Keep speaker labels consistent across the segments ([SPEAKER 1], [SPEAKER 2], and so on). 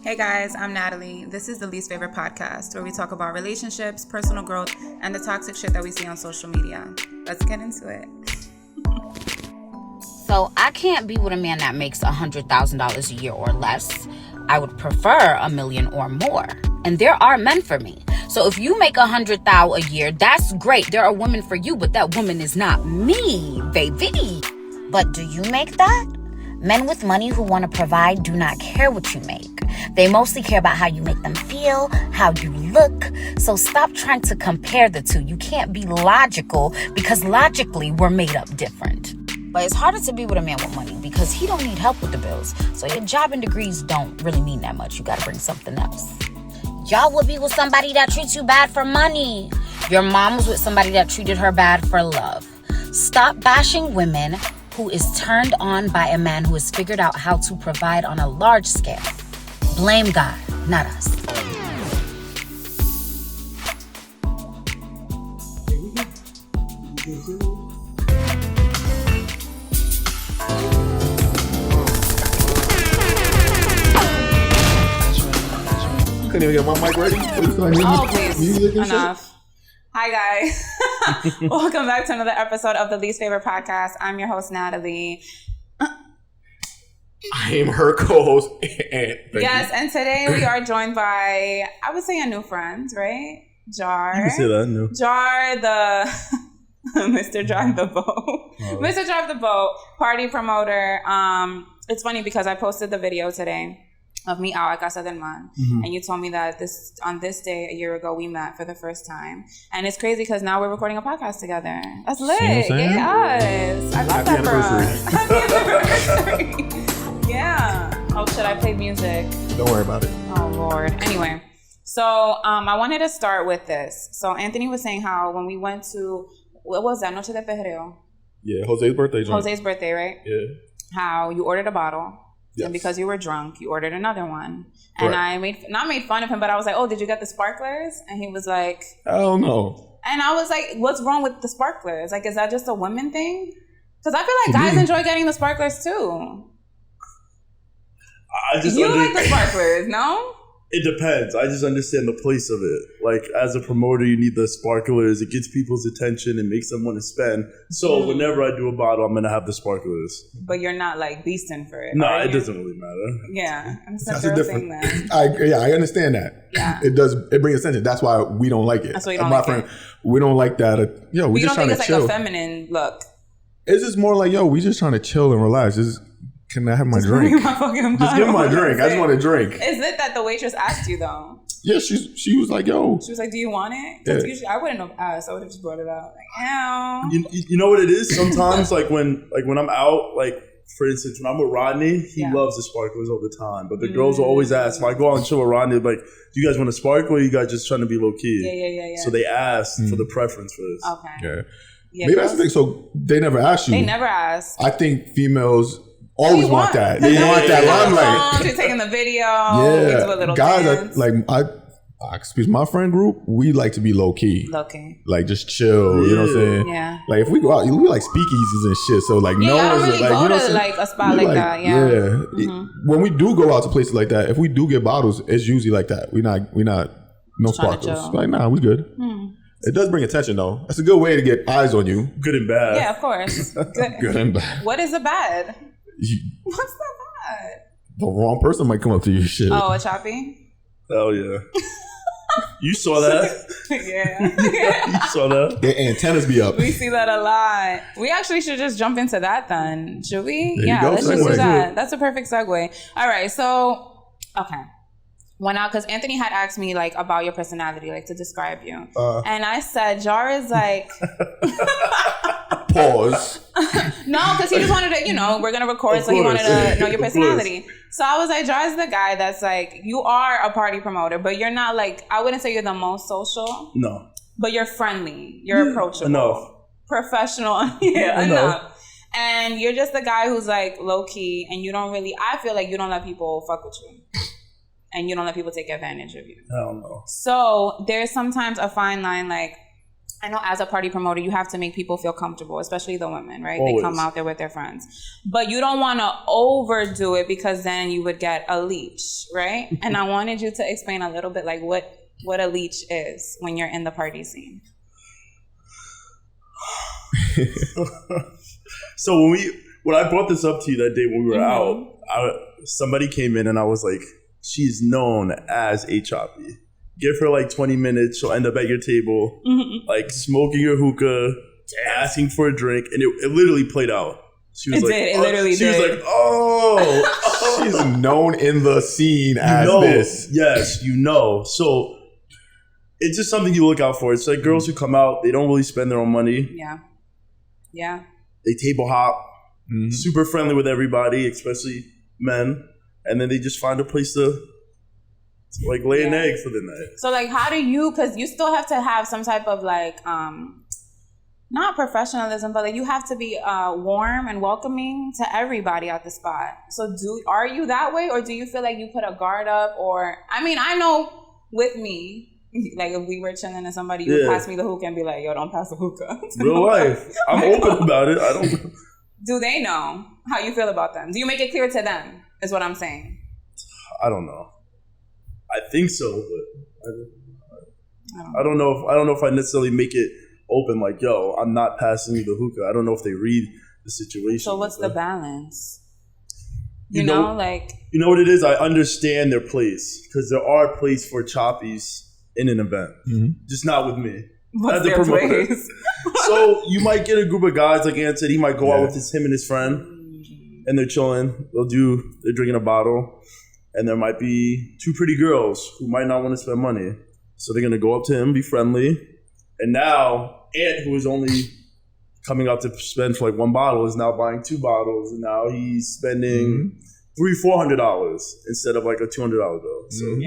[SPEAKER 1] Hey guys, I'm Natalie. This is the Least Favorite Podcast, where we talk about relationships, personal growth, and the toxic shit that we see on social media. Let's get into it.
[SPEAKER 2] So I can't be with a man that makes $100,000 a year or less. I would prefer $1 million or more. And there are men for me. So if you make $100,000 a year, that's great. There are women for you, but that woman is not me, baby. But do you make that? Men with money who want to provide do not care what you make. They mostly care about how you make them feel, how you look. So stop trying to compare the two. You can't be logical because logically we're made up different. But it's harder to be with a man with money because he don't need help with the bills. So your job and degrees don't really mean that much. You got to bring something else. Y'all would be with somebody that treats you bad for money. Your mom was with somebody that treated her bad for love. Stop bashing women who is turned on by a man who has figured out how to provide on a large scale. Blame God, not us.
[SPEAKER 3] Couldn't even get my mic ready.
[SPEAKER 1] Oh, please. Enough. Hi, guys. Welcome back to another episode of the Least Favorite Podcast. I'm your host, Natalie.
[SPEAKER 3] I am her co-host,
[SPEAKER 1] Yes, and today we are joined by, I would say, a new friend, right? Jar.
[SPEAKER 3] You can say that, no.
[SPEAKER 1] Jar, the Mr. Drive the Boat. Oh. Mr. Drive the Boat, party promoter. It's funny because I posted the video today of me out at Casa del Mar, and you told me that on this day a year ago we met for the first time, and it's crazy because now we're recording a podcast together. That's lit. Yes, I love that for us. Happy anniversary. Yeah. Oh, should I play music?
[SPEAKER 3] Don't worry about it.
[SPEAKER 1] Oh Lord. Anyway, so I wanted to start with this. So Anthony was saying how when we went to, what was that, Noche de Fejereo?
[SPEAKER 3] Yeah, Jose's birthday.
[SPEAKER 1] Jose's birthday, right?
[SPEAKER 3] Yeah.
[SPEAKER 1] How you ordered a bottle. Yes. And because you were drunk, you ordered another one. And I not made fun of him, but I was like, oh, did you get the sparklers? And he was like,
[SPEAKER 3] hell no.
[SPEAKER 1] And I was like, what's wrong with the sparklers? Like, is that just a women thing? Because I feel like guys enjoy getting the sparklers too. You like the sparklers, no?
[SPEAKER 4] It depends. I just understand the place of it. Like, as a promoter, you need the sparklers. It gets people's attention and makes them want to spend. So whenever I do a bottle, I'm going to have the sparklers.
[SPEAKER 1] But you're not, like, beasting for it.
[SPEAKER 4] No, it doesn't really matter.
[SPEAKER 1] Yeah. I'm such a different thing.
[SPEAKER 3] I understand that.
[SPEAKER 1] Yeah.
[SPEAKER 3] It brings attention. That's why we don't like it.
[SPEAKER 1] That's why you don't like it.
[SPEAKER 3] We don't like that. We just trying to chill. You don't think
[SPEAKER 1] it's like a feminine look?
[SPEAKER 3] It's just more like, we just trying to chill and relax. Can I have my drink? Just give me my drink. I just want a drink.
[SPEAKER 1] Is it that the waitress asked you though?
[SPEAKER 3] Yeah, she was like, yo.
[SPEAKER 1] She was like, do you want it? Yeah. Usually, I wouldn't have asked. I would have just brought it out. Like, ow.
[SPEAKER 4] You know what it is? Sometimes, like when I'm out, like for instance, when I'm with Rodney, he loves the sparklers all the time. But the girls will always ask. When I go out and chill with Rodney, like, do you guys want a sparkle or you guys just trying to be low key? Yeah. So they ask for the preference for this.
[SPEAKER 1] Okay.
[SPEAKER 3] Yeah. Maybe that's the thing. So they never ask you.
[SPEAKER 1] They never ask.
[SPEAKER 3] I think females always want that. They want that limelight.
[SPEAKER 1] You're taking the video. Yeah. Do a little
[SPEAKER 3] guys are, excuse my friend group, we like to be low key. Like just chill, you know what I'm saying?
[SPEAKER 1] Yeah.
[SPEAKER 3] Like if we go out, we like speakeasies and shit. So like no one's
[SPEAKER 1] really
[SPEAKER 3] like,
[SPEAKER 1] go
[SPEAKER 3] you know,
[SPEAKER 1] to like a spot like that. Yeah.
[SPEAKER 3] When we do go out to places like that, if we do get bottles, it's usually like that. We're not no sparkles. Like nah, we good. It does bring attention though. That's a good way to get eyes on you.
[SPEAKER 4] Good and bad.
[SPEAKER 1] Yeah, of course.
[SPEAKER 3] Good and bad.
[SPEAKER 1] What is the bad? What's the bad?
[SPEAKER 3] The wrong person might come up to you. Shit.
[SPEAKER 1] Oh, a choppy?
[SPEAKER 4] Hell yeah. You saw that?
[SPEAKER 1] Yeah.
[SPEAKER 4] You saw that?
[SPEAKER 3] Their antennas be up.
[SPEAKER 1] We see that a lot. We actually should just jump into that then. Should we? Let's
[SPEAKER 3] segue.
[SPEAKER 1] just do that. That's a perfect segue. All right. So, okay. Because Anthony had asked me like about your personality, like to describe you. And I said, Jar is like...
[SPEAKER 3] Pause.
[SPEAKER 1] No, because he just wanted to, we're going to record, so he wanted to know your personality. So I was like, Jar's the guy that's like, you are a party promoter, but you're not like, I wouldn't say you're the most social.
[SPEAKER 4] No.
[SPEAKER 1] But you're friendly. You're approachable.
[SPEAKER 4] Enough.
[SPEAKER 1] Professional. Enough. And you're just the guy who's like low key, and I feel like you don't let people fuck with you. And you don't let people take advantage of you.
[SPEAKER 4] I don't know.
[SPEAKER 1] So there's sometimes a fine line, like, I know as a party promoter, you have to make people feel comfortable, especially the women, right?
[SPEAKER 4] Always.
[SPEAKER 1] They come out there with their friends. But you don't want to overdo it because then you would get a leech, right? And I wanted you to explain a little bit like what a leech is when you're in the party scene.
[SPEAKER 4] So when I brought this up to you that day when we were out, somebody came in and I was like, she's known as a choppy. Give her like 20 minutes, she'll end up at your table, like smoking your hookah, asking for a drink, and it literally played out. She was She was like, oh.
[SPEAKER 3] She's known in the scene as this.
[SPEAKER 4] Yes, So it's just something you look out for. It's like girls who come out, they don't really spend their own money.
[SPEAKER 1] Yeah.
[SPEAKER 4] They table hop, super friendly with everybody, especially men, and then they just find a place to like lay an egg for the night.
[SPEAKER 1] So like how do you, because you still have to have some type of like not professionalism, but like you have to be warm and welcoming to everybody at the spot. So are you that way, or do you feel like you put a guard up? Or I mean, I know with me, like if we were chilling and somebody would pass me the hookah and be like, yo, don't pass the hookah.
[SPEAKER 4] Real life. I'm open about it. I don't.
[SPEAKER 1] Do they know how you feel about them? Do you make it clear to them, is what I'm saying?
[SPEAKER 4] I don't know. I think so, but I don't know if I necessarily make it open like, yo, I'm not passing you the hookah. I don't know if they read the situation.
[SPEAKER 1] So what's the balance? You know what it is? I understand their place because there are places for choppies in an event, just not with me. What's their place?
[SPEAKER 4] So you might get a group of guys, like Ant said, he might go out with him and his friend, and they're chilling. They're drinking a bottle. And there might be two pretty girls who might not want to spend money. So they're going to go up to him, be friendly. And now Ant, who is only coming out to spend for like one bottle, is now buying two bottles. And now he's spending $300-$400 instead of like a $200 bill. So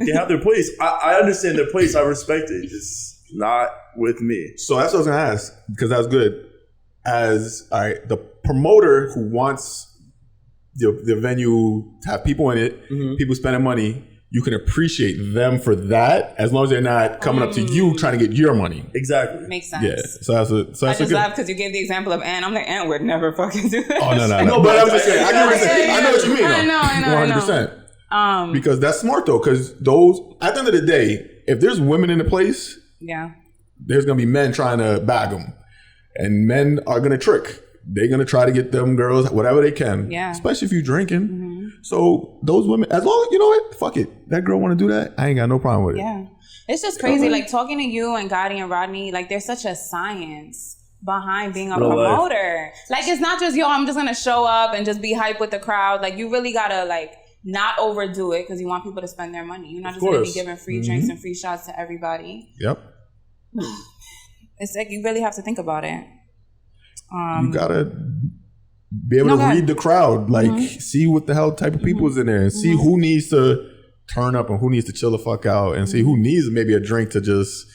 [SPEAKER 4] they have their place. I understand their place. I respect it. It's not with me.
[SPEAKER 3] So that's what I was going to ask, because that's good. The promoter who wants the venue to have people in it, people spending money, you can appreciate them for that as long as they're not coming up to you trying to get your money.
[SPEAKER 4] Exactly.
[SPEAKER 1] Makes sense.
[SPEAKER 3] Yeah. So I just
[SPEAKER 1] laughed because you gave the example of Ant. I'm like, Ant would never fucking do that.
[SPEAKER 3] Oh, no. But I'm just saying, I know what you mean.
[SPEAKER 1] I know.
[SPEAKER 3] 100%. Because that's smart though, because those, at the end of the day, if there's women in the place, there's going to be men trying to bag them. And men are going to trick. They're going to try to get them girls whatever they can. Yeah. Especially if you're drinking. So those women, as long as, you know what, fuck it. That girl want to do that, I ain't got no problem with it.
[SPEAKER 1] Yeah. It's just crazy. Like talking to you and Gotti and Rodney, like there's such a science behind being a promoter. Like it's not just, yo, I'm just going to show up and just be hype with the crowd. Like you really got to like not overdo it because you want people to spend their money. You're not just going to be giving free drinks and free shots to everybody.
[SPEAKER 3] Yep.
[SPEAKER 1] It's like you really have to think about it.
[SPEAKER 3] You gotta be able to read the crowd, like see what the hell type of people is in there, and see who needs to turn up and who needs to chill the fuck out, and see who needs maybe a drink to just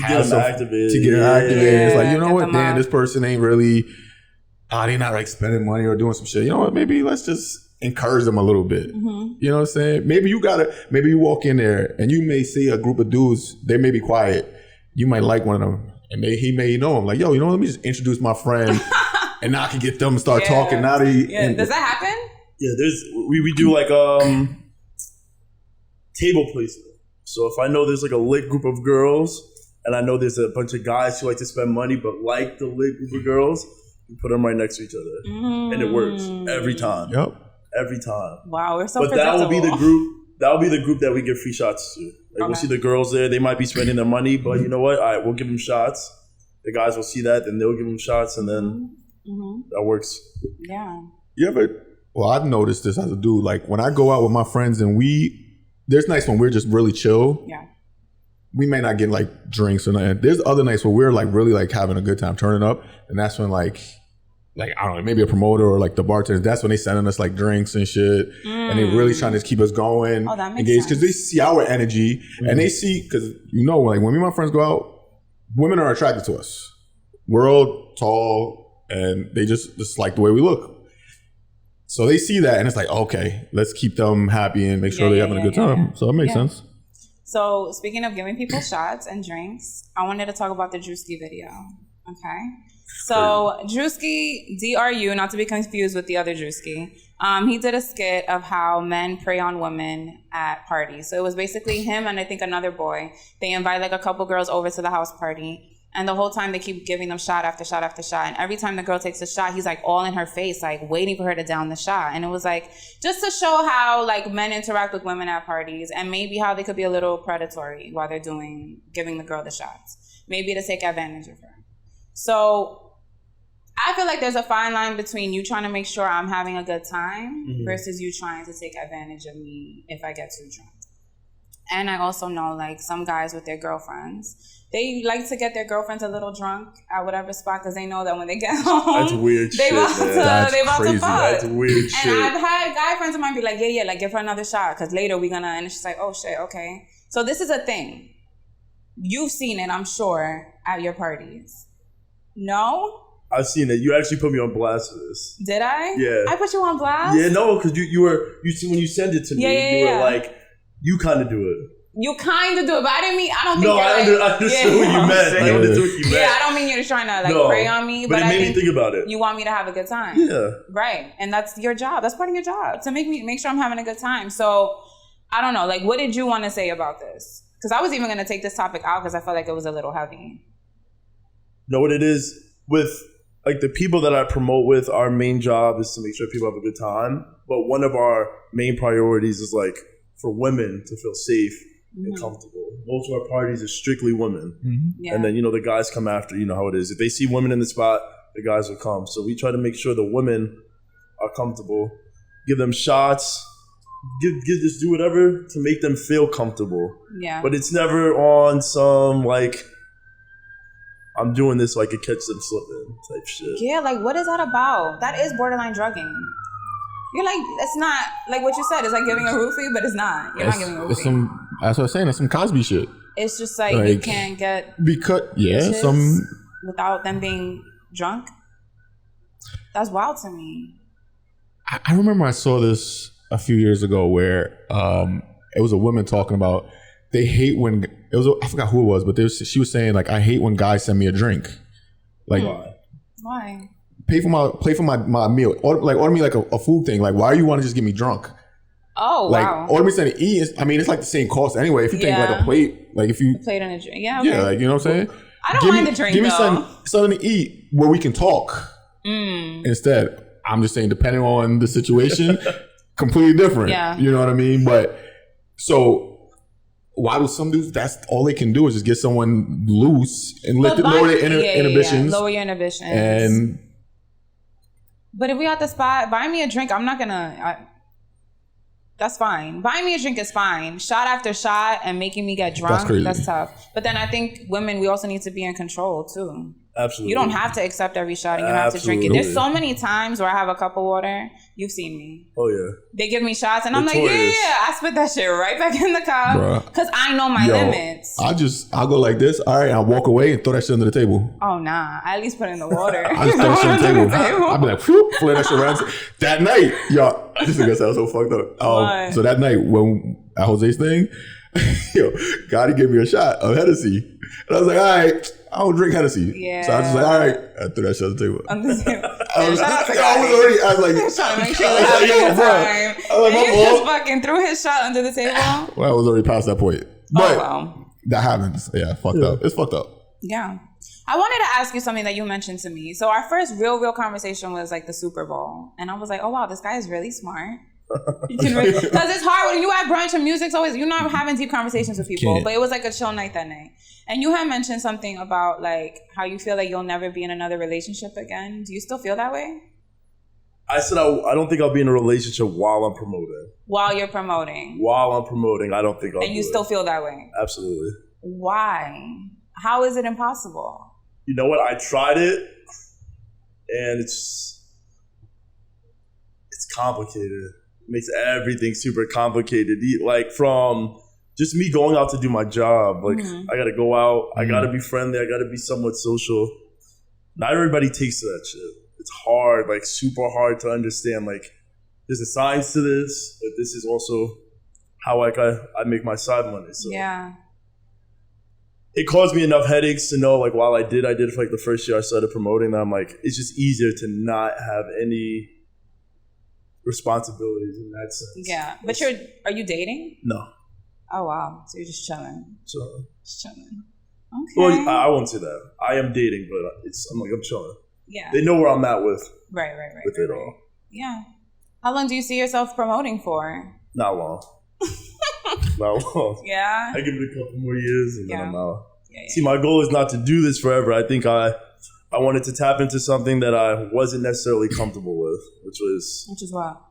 [SPEAKER 4] get them activated.
[SPEAKER 3] It's like, you know what, damn, this person ain't really, they not like spending money or doing some shit. You know what? Maybe let's just encourage them a little bit. You know what I'm saying? Maybe you walk in there and you may see a group of dudes. They may be quiet. You might like one of them. And he may know him, like, yo, you know what? Let me just introduce my friend, and now I can get them to start talking. Now
[SPEAKER 1] does that happen?
[SPEAKER 4] Yeah, we do like table placement. So if I know there's like a lit group of girls, and I know there's a bunch of guys who like to spend money but like the lit group of girls, we put them right next to each other, and it works every time.
[SPEAKER 3] Yep,
[SPEAKER 4] every time.
[SPEAKER 1] Wow, we're so.
[SPEAKER 4] But that will be the group. That will be the group that we give free shots to. Like we'll see the girls there. They might be spending their money, but you know what? All right, we'll give them shots. The guys will see that, then they'll give them shots, and then that works.
[SPEAKER 1] Yeah.
[SPEAKER 3] You ever? Well, I've noticed this as a dude. Like when I go out with my friends, and there's nights when we're just really chill.
[SPEAKER 1] Yeah.
[SPEAKER 3] We may not get like drinks or nothing. There's other nights where we're like really like having a good time, turning up, and that's when like I don't know, maybe a promoter or like the bartenders, that's when they sending us like drinks and shit. And they really trying to keep us going.
[SPEAKER 1] Oh, that makes sense.
[SPEAKER 3] Because they see our energy and they see, because you know, like when me and my friends go out, women are attracted to us. We're all tall and they just like the way we look. So they see that and it's like, okay, let's keep them happy and make sure they're having a good time. So it makes sense.
[SPEAKER 1] So speaking of giving people shots and drinks, I wanted to talk about the Drewski video. Okay. So Drewski, DRU, not to be confused with the other Drewski, he did a skit of how men prey on women at parties. So it was basically him and I think another boy. They invite like a couple girls over to the house party. And the whole time they keep giving them shot after shot after shot. And every time the girl takes a shot, he's like all in her face, like waiting for her to down the shot. And it was like, just to show how like men interact with women at parties and maybe how they could be a little predatory while they're giving the girl the shots. Maybe to take advantage of her. So I feel like there's a fine line between you trying to make sure I'm having a good time versus you trying to take advantage of me if I get too drunk. And I also know like some guys with their girlfriends, they like to get their girlfriends a little drunk at whatever spot because they know that when they get home,
[SPEAKER 4] that's weird
[SPEAKER 1] they
[SPEAKER 4] shit,
[SPEAKER 1] about to fuck.
[SPEAKER 4] That's weird shit.
[SPEAKER 1] And I've had guy friends of mine be like, yeah, like give her another shot because later we gonna, and she's like, oh shit, okay. So this is a thing. You've seen it, I'm sure, at your parties. No?
[SPEAKER 4] I've seen it. You actually put me on blast for this.
[SPEAKER 1] Did I?
[SPEAKER 4] Yeah.
[SPEAKER 1] I put you on blast?
[SPEAKER 4] Yeah, no, because you see when you send it to me, you were like, you kind of do it.
[SPEAKER 1] You kind of do it, but I don't think
[SPEAKER 4] I understood what you meant. I understood what you meant.
[SPEAKER 1] Yeah, I don't mean you're trying to like prey on me,
[SPEAKER 4] but it made me think about it.
[SPEAKER 1] You want me to have a good time.
[SPEAKER 4] Yeah.
[SPEAKER 1] Right. And that's your job. That's part of your job, to make sure I'm having a good time. So I don't know, like what did you want to say about this? Because I was even going to take this topic out because I felt like it was a little heavy.
[SPEAKER 4] Know what it is? With like the people that I promote with, our main job is to make sure people have a good time. But one of our main priorities is like for women to feel safe and comfortable. Most of our parties are strictly women. Yeah. And then, the guys come after, you know how it is. If they see women in the spot, the guys will come. So we try to make sure the women are comfortable, give them shots, just do whatever to make them feel comfortable. Yeah. But it's never on some like, I'm doing this so I could catch them slipping type shit.
[SPEAKER 1] Yeah, like what is that about? That is borderline drugging. You're like, it's not like what you said. It's like giving a roofie, but it's not. You're not giving a roofie.
[SPEAKER 3] That's what I'm saying. It's some Cosby shit.
[SPEAKER 1] It's just like you can't get without them being drunk. That's wild to me.
[SPEAKER 3] I remember I saw this a few years ago where it was a woman talking about they hate when I forgot who it was, but she was saying like I hate when guys send me a drink. Like
[SPEAKER 1] why?
[SPEAKER 3] Pay for my meal. Order me like a food thing. Like, why do you want to just get me drunk?
[SPEAKER 1] Oh,
[SPEAKER 3] like,
[SPEAKER 1] wow.
[SPEAKER 3] Order me something to eat. It's like the same cost anyway. If you think like a plate, like if you...
[SPEAKER 1] A plate and a drink. Yeah, okay.
[SPEAKER 3] Yeah, like, you know what I'm saying?
[SPEAKER 1] I don't mind the drink,
[SPEAKER 3] Give me something to eat where we can talk. Instead, I'm just saying, depending on the situation, completely different. Yeah. You know what I mean? But, so... Why do some dudes, that's all they can do is just get someone loose and lower their inhibitions.
[SPEAKER 1] Lower your inhibitions. But if we at the spot, buy me a drink. I'm not gonna. That's fine. Buying me a drink is fine. Shot after shot and making me get drunk, that's tough. But then I think women, we also need to be in control too.
[SPEAKER 4] Absolutely.
[SPEAKER 1] You don't have to accept every shot and you have to drink it. There's so many times where I have a cup of water. You've seen me.
[SPEAKER 4] Oh, yeah.
[SPEAKER 1] They give me shots and I'm like, yeah. I spit that shit right back in the cup because I know my limits.
[SPEAKER 3] I'll go like this. All right. I'll walk away and throw that shit under the table.
[SPEAKER 1] Oh, nah. I at least put it in the water.
[SPEAKER 3] I just throw that shit on the table. I'll be like, whoop, flare that shit around. That night, y'all, this is going to sound so fucked up. So that night when at Jose's thing, Gotti gave me a shot of Hennessy. And I was like, all right. I don't drink Hennessy. Yeah. So I was just like, all right. I threw that shit on the table.
[SPEAKER 1] On the table.
[SPEAKER 3] I was like,
[SPEAKER 1] trying to make sure we're having a good time. And he just fucking threw his shot under the table.
[SPEAKER 3] Well, I was already past that point. But that happens. Yeah, fucked up. It's fucked up.
[SPEAKER 1] Yeah. I wanted to ask you something that you mentioned to me. So our first real conversation was like the Super Bowl. And I was like, oh, wow, this guy is really smart. Because it's hard when you at brunch and music's always, you're not having deep conversations with people. But it was like a chill night that night. And you had mentioned something about like how you feel like you'll never be in another relationship again. Do you still feel that way?
[SPEAKER 4] I said I don't think I'll be in a relationship while I'm promoting.
[SPEAKER 1] While you're promoting?
[SPEAKER 4] While I'm promoting, I don't think I'll.
[SPEAKER 1] And you still feel that way?
[SPEAKER 4] Absolutely.
[SPEAKER 1] Why? How is it impossible?
[SPEAKER 4] You know what? I tried it, and it's complicated. It makes everything super complicated. Like from just me going out to do my job. Like I got to go out. I got to be friendly. I got to be somewhat social. Not everybody takes to that shit. It's hard, like super hard to understand. Like there's a science to this, but this is also how like I make my side money. So
[SPEAKER 1] yeah.
[SPEAKER 4] It caused me enough headaches to know, like, while I did for like the first year I started promoting, that I'm like, it's just easier to not have any responsibilities in that sense.
[SPEAKER 1] Yeah. But are you dating?
[SPEAKER 4] No.
[SPEAKER 1] Oh, wow. So you're just chilling. Just chilling. Okay.
[SPEAKER 4] Well, I won't say that. I am dating, but I'm chilling.
[SPEAKER 1] Yeah.
[SPEAKER 4] They know where I'm at with
[SPEAKER 1] it
[SPEAKER 4] all.
[SPEAKER 1] Yeah. How long do you see yourself promoting for?
[SPEAKER 4] Not long. Not long.
[SPEAKER 1] Yeah.
[SPEAKER 4] I give it a couple more years and then I'm out.
[SPEAKER 1] Yeah.
[SPEAKER 4] See, my goal is not to do this forever. I think I wanted to tap into something that I wasn't necessarily comfortable with, which is
[SPEAKER 1] what?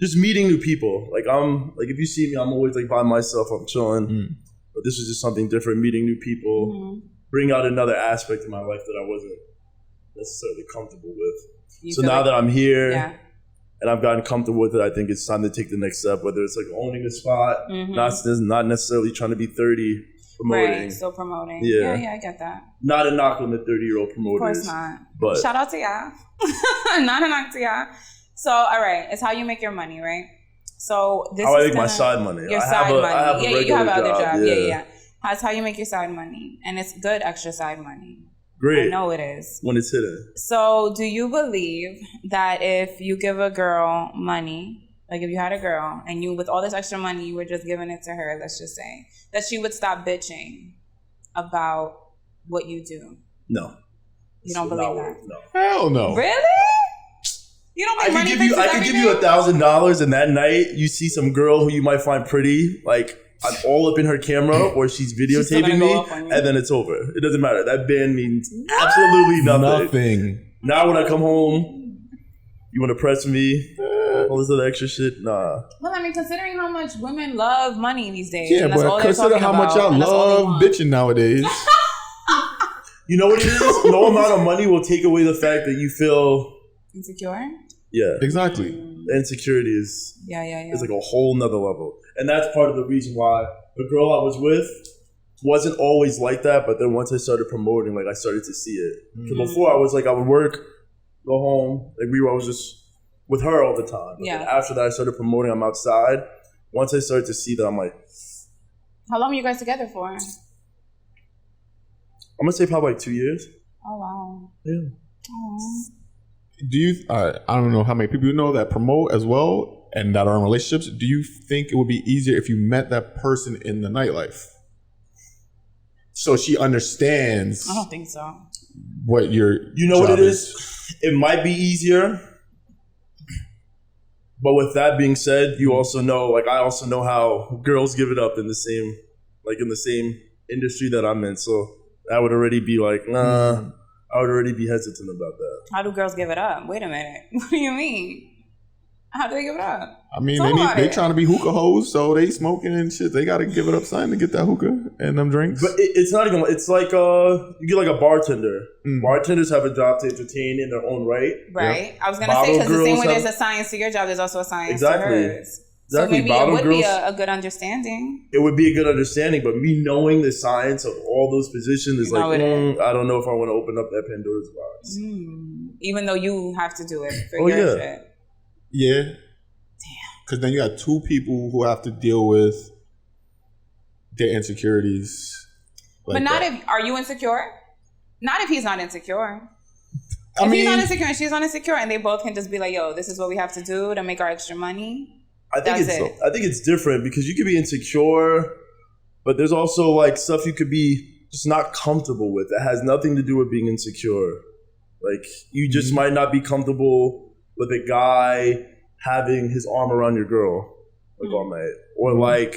[SPEAKER 4] Just meeting new people. Like if you see me, I'm always like by myself. I'm chilling. But this was just something different. Meeting new people, bring out another aspect of my life that I wasn't necessarily comfortable with. So now that I'm here and I've gotten comfortable with it, I think it's time to take the next step. Whether it's like owning a spot, not necessarily trying to be 30 promoting.
[SPEAKER 1] Right, still promoting.
[SPEAKER 4] Yeah,
[SPEAKER 1] I get that.
[SPEAKER 4] Not a knock on the 30-year-old promoters.
[SPEAKER 1] Of course not.
[SPEAKER 4] But
[SPEAKER 1] shout out to y'all. Not a knock to y'all. So, all right, it's how you make your money, right? So this
[SPEAKER 4] how
[SPEAKER 1] is
[SPEAKER 4] I make my side money.
[SPEAKER 1] Your side money.
[SPEAKER 4] I have a
[SPEAKER 1] you have another job.
[SPEAKER 4] Yeah.
[SPEAKER 1] That's how you make your side money, and it's good extra side money.
[SPEAKER 4] Great.
[SPEAKER 1] I know it is.
[SPEAKER 4] When it's hidden.
[SPEAKER 1] So, do you believe that if you give a girl money, like if you had a girl and you, with all this extra money, you were just giving it to her, let's just say, that she would stop bitching about what you do?
[SPEAKER 4] No.
[SPEAKER 1] You don't believe that?
[SPEAKER 4] No.
[SPEAKER 3] Hell no.
[SPEAKER 1] Really? You don't think money fixes
[SPEAKER 4] I could give you $1,000 and that night you see some girl who you might find pretty, like I'm all up in her camera or she's videotaping me, and then it's over. It doesn't matter. That band means absolutely nothing. Now when I come home, you want to press me, all this other extra shit? Nah.
[SPEAKER 1] Well, I mean, considering how much women love money these days.
[SPEAKER 3] Yeah, but consider how much y'all love bitching nowadays.
[SPEAKER 4] You know what it is? No amount of money will take away the fact that you feel
[SPEAKER 1] insecure.
[SPEAKER 4] Yeah,
[SPEAKER 3] exactly.
[SPEAKER 4] The insecurity is
[SPEAKER 1] is
[SPEAKER 4] like a whole nother level, and that's part of the reason why the girl I was with wasn't always like that. But then once I started promoting, like I started to see it. Because before I was like, I would work, go home, like I was just with her all the time. But then after that, I started promoting. I'm outside. Once I started to see that, I'm like,
[SPEAKER 1] how long were you guys together for? I'm
[SPEAKER 4] gonna say probably like 2 years.
[SPEAKER 1] Oh wow.
[SPEAKER 4] Yeah.
[SPEAKER 1] Oh.
[SPEAKER 3] Do you? I don't know how many people you know that promote as well and that are in relationships. Do you think it would be easier if you met that person in the nightlife, so she understands?
[SPEAKER 1] I don't think so.
[SPEAKER 3] What your
[SPEAKER 4] what it is? It might be easier, but with that being said, you also know, like I also know how girls give it up in the same industry that I'm in. So that would already be like, nah. I would already be hesitant about that.
[SPEAKER 1] How do girls give it up? Wait a minute. What do you mean? How do they give it up?
[SPEAKER 3] I mean, they trying to be hookah hoes, so they smoking and shit. They got to give it up, son, to get that hookah and them drinks.
[SPEAKER 4] But it's not even. It's like you get like a bartender. Bartenders have a job to entertain in their own right.
[SPEAKER 1] Right. Yep. I was gonna say, because the same way there's a science to your job, there's also a science to hers. So maybe it would be a good understanding.
[SPEAKER 4] It would be a good understanding, but me knowing the science of all those positions is like, I don't know if I want to open up that Pandora's box.
[SPEAKER 1] Even though you have to do it for your shit.
[SPEAKER 3] Yeah.
[SPEAKER 1] Damn.
[SPEAKER 3] Because then you got two people who have to deal with their insecurities.
[SPEAKER 1] But not if, are you insecure? Not if he's not insecure. If he's not insecure and she's not insecure and they both can just be like, yo, this is what we have to do to make our extra money.
[SPEAKER 4] I think it's different because you could be insecure, but there's also like stuff you could be just not comfortable with. That has nothing to do with being insecure. Like you just might not be comfortable with a guy having his arm around your girl like all night, or like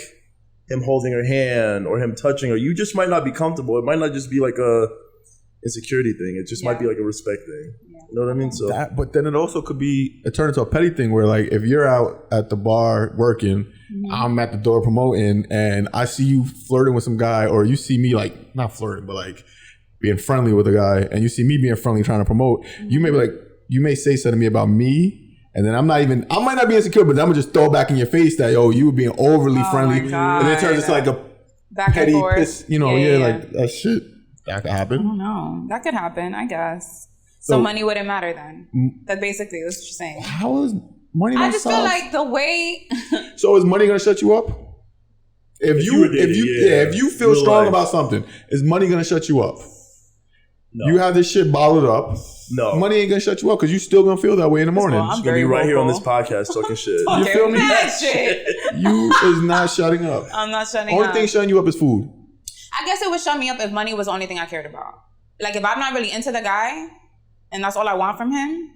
[SPEAKER 4] him holding her hand, or him touching her. You just might not be comfortable. It might not just be like a insecurity thing. It just might be like a respect thing. You know what I mean? So
[SPEAKER 3] but then it also could be turn into a petty thing where like if you're out at the bar working, I'm at the door promoting, and I see you flirting with some guy, or you see me like not flirting but like being friendly with a guy, and you see me being friendly trying to promote, you may be like, you may say something to me about me, and then I might not be insecure, but I'm gonna just throw back in your face that you were being overly friendly, and then it turns into like a
[SPEAKER 1] back
[SPEAKER 3] petty
[SPEAKER 1] and forth.
[SPEAKER 3] piss, like that shit. That could happen.
[SPEAKER 1] I don't know. That could happen, I guess. So money wouldn't matter then. That basically is what you're saying.
[SPEAKER 3] How is Money
[SPEAKER 1] I
[SPEAKER 3] don't
[SPEAKER 1] just
[SPEAKER 3] solve.
[SPEAKER 1] feel like the way.
[SPEAKER 3] So is money gonna shut you up? If you feel strong about something, is money gonna shut you up?
[SPEAKER 4] No.
[SPEAKER 3] You have this shit bottled up.
[SPEAKER 4] No.
[SPEAKER 3] Money ain't gonna shut you up because you still gonna feel that way in the morning.
[SPEAKER 1] I'm
[SPEAKER 4] She's gonna be right here on this podcast talking shit.
[SPEAKER 3] You feel me?
[SPEAKER 1] That shit.
[SPEAKER 3] You is not shutting up.
[SPEAKER 1] I'm not shutting
[SPEAKER 3] Only
[SPEAKER 1] up.
[SPEAKER 3] thing shutting you up is food.
[SPEAKER 1] I guess it would shut me up if money was the only thing I cared about. Like if I'm not really into the guy and that's all I want from him,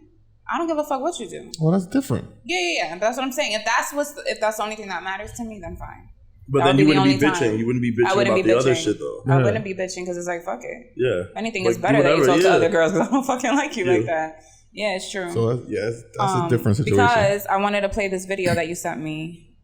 [SPEAKER 1] I don't give a fuck what you do.
[SPEAKER 3] Well, that's different.
[SPEAKER 1] Yeah. But that's what I'm saying. If that's the only thing that matters to me, then fine.
[SPEAKER 4] But
[SPEAKER 1] That
[SPEAKER 4] then
[SPEAKER 1] would
[SPEAKER 4] you
[SPEAKER 1] be the
[SPEAKER 4] wouldn't be
[SPEAKER 1] only
[SPEAKER 4] bitching.
[SPEAKER 1] time.
[SPEAKER 4] You wouldn't be
[SPEAKER 1] I
[SPEAKER 4] bitching
[SPEAKER 1] wouldn't
[SPEAKER 4] about
[SPEAKER 1] be
[SPEAKER 4] the other
[SPEAKER 1] bitching.
[SPEAKER 4] shit though.
[SPEAKER 1] I wouldn't be bitching because it's like, fuck it.
[SPEAKER 4] Yeah.
[SPEAKER 1] If anything,
[SPEAKER 4] Like,
[SPEAKER 1] it's better that you
[SPEAKER 4] whatever,
[SPEAKER 1] talk to
[SPEAKER 4] yeah.
[SPEAKER 1] other girls because I don't fucking like you like that. Yeah, it's true.
[SPEAKER 3] So that's a different situation.
[SPEAKER 1] Because I wanted to play this video that you sent me.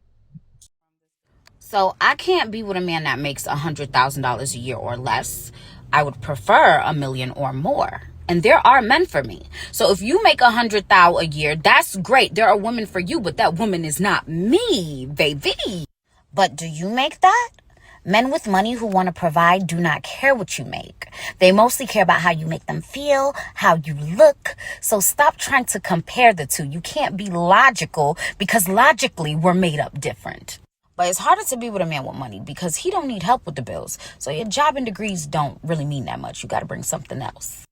[SPEAKER 2] So I can't be with a man that makes $100,000 a year or less. I would prefer $1 million or more. And there are men for me. So if you make $100,000 a year, that's great. There are women for you, but that woman is not me, baby. But do you make that? Men with money who want to provide do not care what you make. They mostly care about how you make them feel, how you look. So stop trying to compare the two. You can't be logical because logically we're made up different. But it's harder to be with a man with money because he don't need help with the bills. So your job and degrees don't really mean that much. You got to bring something else.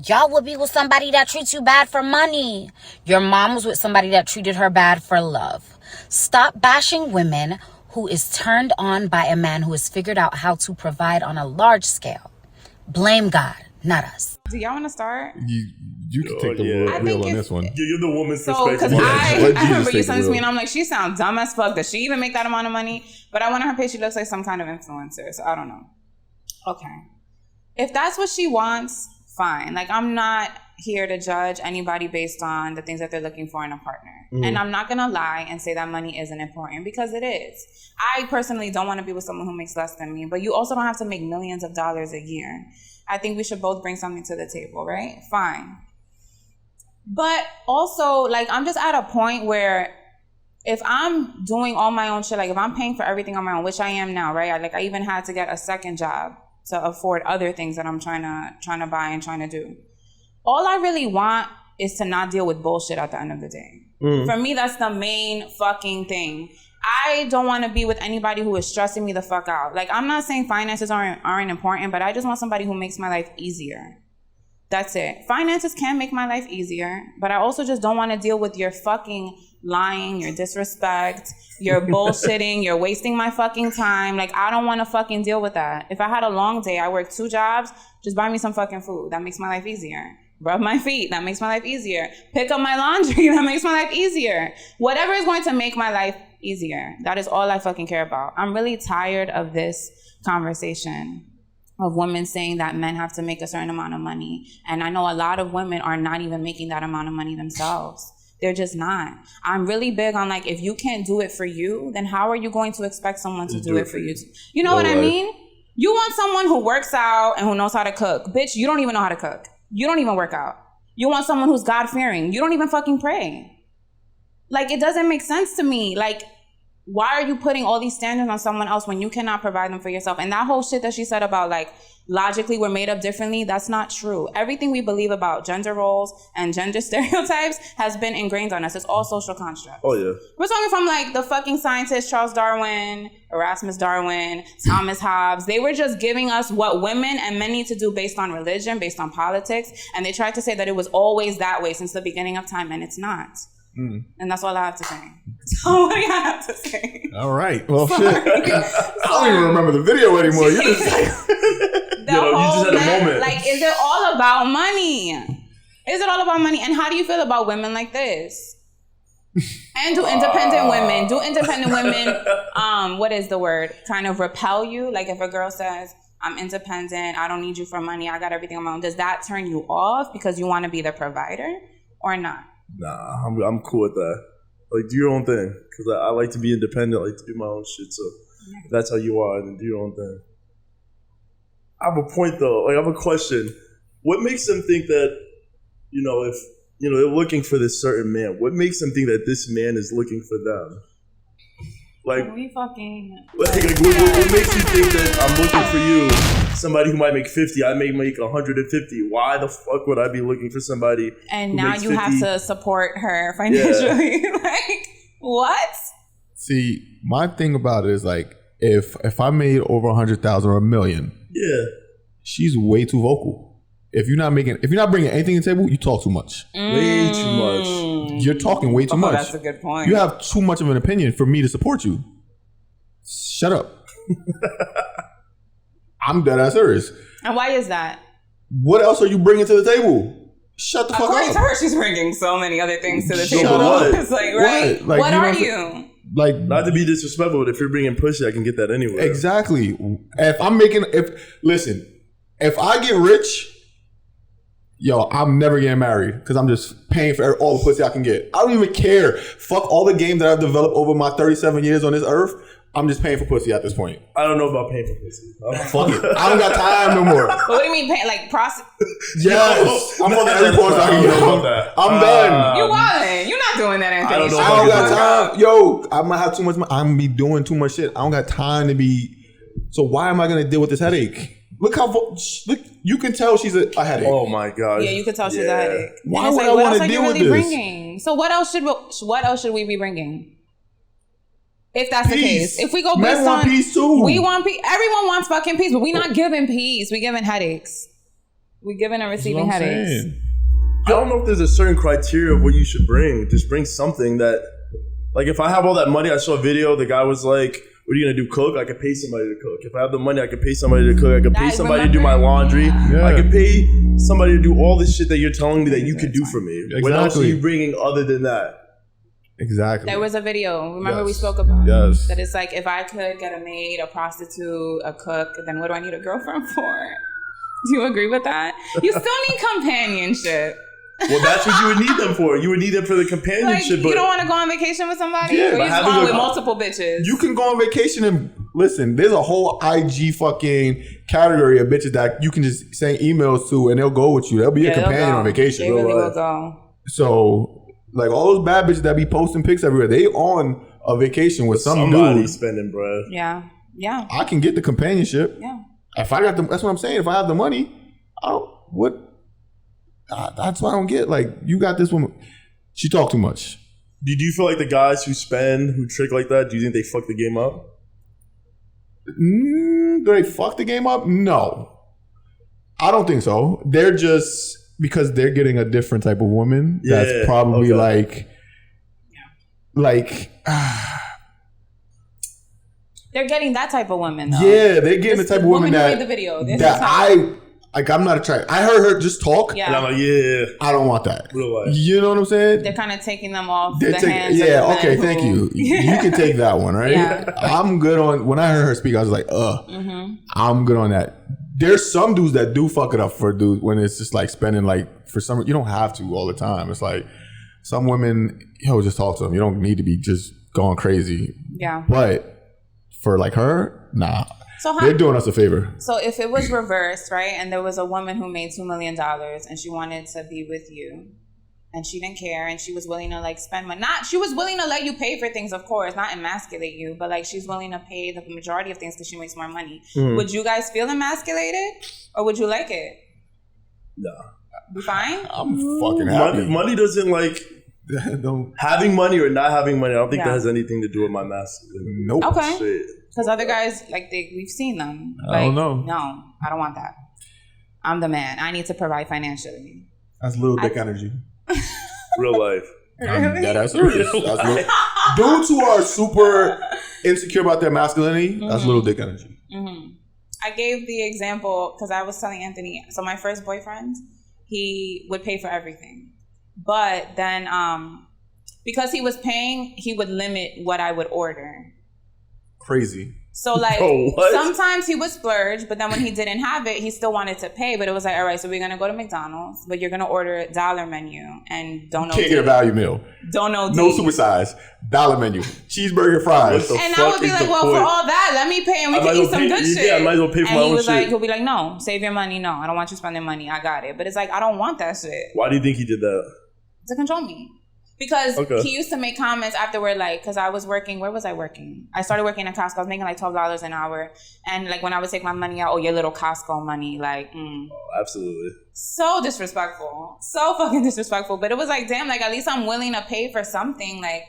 [SPEAKER 2] Y'all would be with somebody that treats you bad for money. Your mom was with somebody that treated her bad for love. Stop bashing women who is turned on by a man who has figured out how to provide on a large scale. Blame God, not us.
[SPEAKER 1] Do y'all want to start?
[SPEAKER 3] You can take the wheel on this one.
[SPEAKER 4] You're the woman's
[SPEAKER 1] So, because
[SPEAKER 4] perspective.
[SPEAKER 1] I remember you sent it to me and I'm like, she sounds dumb as fuck. Does she even make that amount of money? But I went on her page, she looks like some kind of influencer. So I don't know. Okay. If that's what she wants, fine. Like, I'm not here to judge anybody based on the things that they're looking for in a partner. And I'm not going to lie and say that money isn't important because it is. I personally don't want to be with someone who makes less than me, but you also don't have to make millions of dollars a year. I think we should both bring something to the table, right? Fine. But also, like, I'm just at a point where if I'm doing all my own shit, like if I'm paying for everything on my own, which I am now, right? I even had to get a second job to afford other things that I'm trying to buy and trying to do. All I really want is to not deal with bullshit at the end of the day. For me, that's the main fucking thing. I don't want to be with anybody who is stressing me the fuck out. Like, I'm not saying finances aren't important, but I just want somebody who makes my life easier. That's it. Finances can make my life easier, but I also just don't want to deal with your fucking lying, your disrespect, your bullshitting, you're wasting my fucking time. Like, I don't want to fucking deal with that. If I had a long day, I work 2 jobs, just buy me some fucking food. That makes my life easier. Rub my feet. That makes my life easier. Pick up my laundry. That makes my life easier. Whatever is going to make my life easier. That is all I fucking care about. I'm really tired of this conversation of women saying that men have to make a certain amount of money. And I know a lot of women are not even making that amount of money themselves. They're just not. I'm really big on, like, if you can't do it for you, then how are you going to expect someone to do it for you? You know what I mean? You want someone who works out and who knows how to cook. Bitch, you don't even know how to cook. You don't even work out. You want someone who's God-fearing. You don't even fucking pray. Like, it doesn't make sense to me. Like, why are you putting all these standards on someone else when you cannot provide them for yourself? And that whole shit that she said about, like, logically we're made up differently, that's not true. Everything we believe about gender roles and gender stereotypes has been ingrained on us. It's all social constructs.
[SPEAKER 4] Oh, yeah.
[SPEAKER 1] We're talking from, like, the fucking scientists, Charles Darwin, Erasmus Darwin, Thomas Hobbes. They were just giving us what women and men need to do based on religion, based on politics. And they tried to say that it was always that way since the beginning of time, and it's not. And that's all I have to say. So what do you have to say?
[SPEAKER 3] All right. Well, shit. I don't even remember the video anymore. You just like...
[SPEAKER 4] you just had a moment.
[SPEAKER 1] Like, is it all about money? Is it all about money? And how do you feel about women like this? And do independent women, what is the word? Kind of repel you? Like, if a girl says, I'm independent, I don't need you for money, I got everything on my own, does that turn you off because you want to be the provider or not?
[SPEAKER 4] Nah, I'm cool with that. Like, do your own thing. Because I like to be independent, I like to do my own shit. So if that's how you are, then do your own thing. I have a point, though. Like, I have a question. What makes them think that, if, they're looking for this certain man, what makes them think that this man is looking for them? Like,
[SPEAKER 1] we fucking.
[SPEAKER 4] Like what makes you think that I'm looking for you, somebody who might make 50, I may make 150? Why the fuck would I be looking for somebody?
[SPEAKER 1] And
[SPEAKER 4] who
[SPEAKER 1] now
[SPEAKER 4] makes
[SPEAKER 1] you
[SPEAKER 4] 50?
[SPEAKER 1] have to support her financially. Yeah. Like, what?
[SPEAKER 3] See, my thing about it is like, if I made over 100,000 or $1 million,
[SPEAKER 4] yeah,
[SPEAKER 3] she's way too vocal. If you're not bringing anything to the table, you talk too much.
[SPEAKER 4] Way too much.
[SPEAKER 3] You're talking way too much.
[SPEAKER 1] That's a good point.
[SPEAKER 3] You have too much of an opinion for me to support you. Shut up. I'm dead ass serious.
[SPEAKER 1] And why is that?
[SPEAKER 3] What else are you bringing to the table? Shut the fuck
[SPEAKER 1] According
[SPEAKER 3] up.
[SPEAKER 1] to her, she's bringing so many other things to the
[SPEAKER 3] Shut
[SPEAKER 1] table.
[SPEAKER 3] up.
[SPEAKER 1] It's like, right?
[SPEAKER 3] What? Like,
[SPEAKER 1] what
[SPEAKER 3] you know
[SPEAKER 1] are
[SPEAKER 3] what
[SPEAKER 1] you?
[SPEAKER 3] Like,
[SPEAKER 4] not to be disrespectful, but if you're bringing pussy, I can get that anywhere.
[SPEAKER 3] Exactly. If I get rich, yo, I'm never getting married because I'm just paying for all the pussy I can get. I don't even care. Fuck all the games that I've developed over my 37 years on this earth. I'm just paying for pussy at this point.
[SPEAKER 4] I don't know about paying for pussy.
[SPEAKER 3] Fuck it. I don't got time no more.
[SPEAKER 1] But what do you mean paying? Like prostitute?
[SPEAKER 3] Yes. I'm on every porn I can get. I'm done.
[SPEAKER 1] You wildin'. You're not doing that, Anthony.
[SPEAKER 4] I don't know.
[SPEAKER 3] I don't got time. Yo, I'm gonna have too much money. I'm gonna be doing too much shit. I don't got time to be. So why am I gonna deal with this headache? Look how you can tell she's a headache.
[SPEAKER 4] Oh my god.
[SPEAKER 1] Yeah, you could tell she's a headache.
[SPEAKER 3] Why would I want to deal with this?
[SPEAKER 1] Bringing? So what else should we be bringing? If that's the case, if we go based
[SPEAKER 3] Men want
[SPEAKER 1] on
[SPEAKER 3] peace too.
[SPEAKER 1] We want peace. Everyone wants fucking peace, but we're not giving peace. We're giving headaches. We're giving and receiving headaches.
[SPEAKER 3] Saying.
[SPEAKER 4] I don't know if there's a certain criteria of what you should bring. Just bring something that, like, if I have all that money, I saw a video. The guy was like, "What are you gonna do? Cook? I could pay somebody to cook. If I have the money, I could pay somebody to cook. I could pay somebody to do my laundry.
[SPEAKER 3] Yeah.
[SPEAKER 4] I could pay somebody to do all this shit that you're telling me that you could do for me.
[SPEAKER 3] Exactly.
[SPEAKER 4] What else are you bringing other than that?"
[SPEAKER 3] Exactly.
[SPEAKER 1] There was a video. Remember we spoke about
[SPEAKER 3] Yes.
[SPEAKER 1] that. It's like, if I could get a maid, a prostitute, a cook, then what do I need a girlfriend for? Do you agree with that? You still need companionship.
[SPEAKER 4] Well, that's what you would need them for. You would need them for the companionship.
[SPEAKER 1] Like, you don't want to go on vacation with somebody?
[SPEAKER 3] Yeah,
[SPEAKER 1] or you just going with multiple bitches?
[SPEAKER 3] You can go on vacation and listen, there's a whole IG fucking category of bitches that you can just send emails to and they'll go with you. They'll be a companion on vacation.
[SPEAKER 1] They really will go.
[SPEAKER 3] So, like, all those bad bitches that be posting pics everywhere, they on a vacation with
[SPEAKER 4] somebody
[SPEAKER 3] dude.
[SPEAKER 4] spending, bro.
[SPEAKER 1] Yeah. Yeah.
[SPEAKER 3] I can get the companionship.
[SPEAKER 1] Yeah.
[SPEAKER 3] If I got that's what I'm saying. If I have the money, that's what I don't get. Like, you got this woman, she talk too much.
[SPEAKER 4] Do you feel like the guys who trick like that, do you think they fuck the game up?
[SPEAKER 3] Do they fuck the game up? No. I don't think so. They're just, because they're getting a different type of woman that's probably
[SPEAKER 1] they're getting that type of woman, though.
[SPEAKER 3] Yeah, they're getting the type of woman that
[SPEAKER 1] who made the video.
[SPEAKER 3] I'm not attracted. I heard her just talk.
[SPEAKER 1] Yeah.
[SPEAKER 4] And I'm like, yeah.
[SPEAKER 3] I don't want that.
[SPEAKER 4] Real life.
[SPEAKER 3] You know what I'm saying?
[SPEAKER 1] They're kind of taking them off the hands.
[SPEAKER 3] Yeah, okay, thank you. You can take that one, right?
[SPEAKER 1] Yeah.
[SPEAKER 3] I'm good on, when I heard her speak, I was like, I'm good on that. There's some dudes that do fuck it up for dudes when it's just like spending, like, for some, you don't have to all the time. It's like, some women, just talk to them. You don't need to be just going crazy.
[SPEAKER 1] Yeah.
[SPEAKER 3] But for like her, nah.
[SPEAKER 1] So
[SPEAKER 3] they're doing us a favor.
[SPEAKER 1] So if it was reversed, right, and there was a woman who made $2 million and she wanted to be with you, and she didn't care, and she was willing to like spend money. She was willing to let you pay for things, of course, not emasculate you, but like she's willing to pay the majority of things because she makes more money. Would you guys feel emasculated, or would you like it?
[SPEAKER 4] No.
[SPEAKER 1] Be fine?
[SPEAKER 3] I'm fucking happy.
[SPEAKER 4] Money doesn't like having money or not having money. I don't think that has anything to do with my masculinity.
[SPEAKER 3] Nope.
[SPEAKER 1] Okay. Because other guys, like, we've seen them.
[SPEAKER 3] I don't know.
[SPEAKER 1] No, I don't want that. I'm the man. I need to provide financially.
[SPEAKER 3] That's little dick energy.
[SPEAKER 4] Real life.
[SPEAKER 3] That's serious. Dudes who are super insecure about their masculinity, that's little dick energy.
[SPEAKER 1] Mm-hmm. I gave the example because I was telling Anthony, so my first boyfriend, he would pay for everything. But then because he was paying, he would limit what I would order.
[SPEAKER 3] Crazy.
[SPEAKER 1] So like sometimes he would splurge, but then when he didn't have it, he still wanted to pay. But it was like, all right, so we're gonna go to McDonald's, but you're gonna order a $1 menu and don't know.
[SPEAKER 3] Can't get a value meal.
[SPEAKER 1] Don't know.
[SPEAKER 3] No supersize. $1 menu. Cheeseburger, fries.
[SPEAKER 1] And I would be like, well, for all that, let me pay and we can eat some good shit.
[SPEAKER 4] Yeah, I might as well pay for my own shit.
[SPEAKER 1] He'll be like, no, save your money. No, I don't want you spending money. I got it. But it's like, I don't want that shit.
[SPEAKER 4] Why do you think he did that?
[SPEAKER 1] To control me. Because he used to make comments afterward, like, because I was working, where was I working? I started working at Costco. I was making like $12 an hour. And like when I would take my money out, your little Costco money, like,
[SPEAKER 4] Oh, absolutely.
[SPEAKER 1] So disrespectful. So fucking disrespectful. But it was like, damn, like at least I'm willing to pay for something. Like,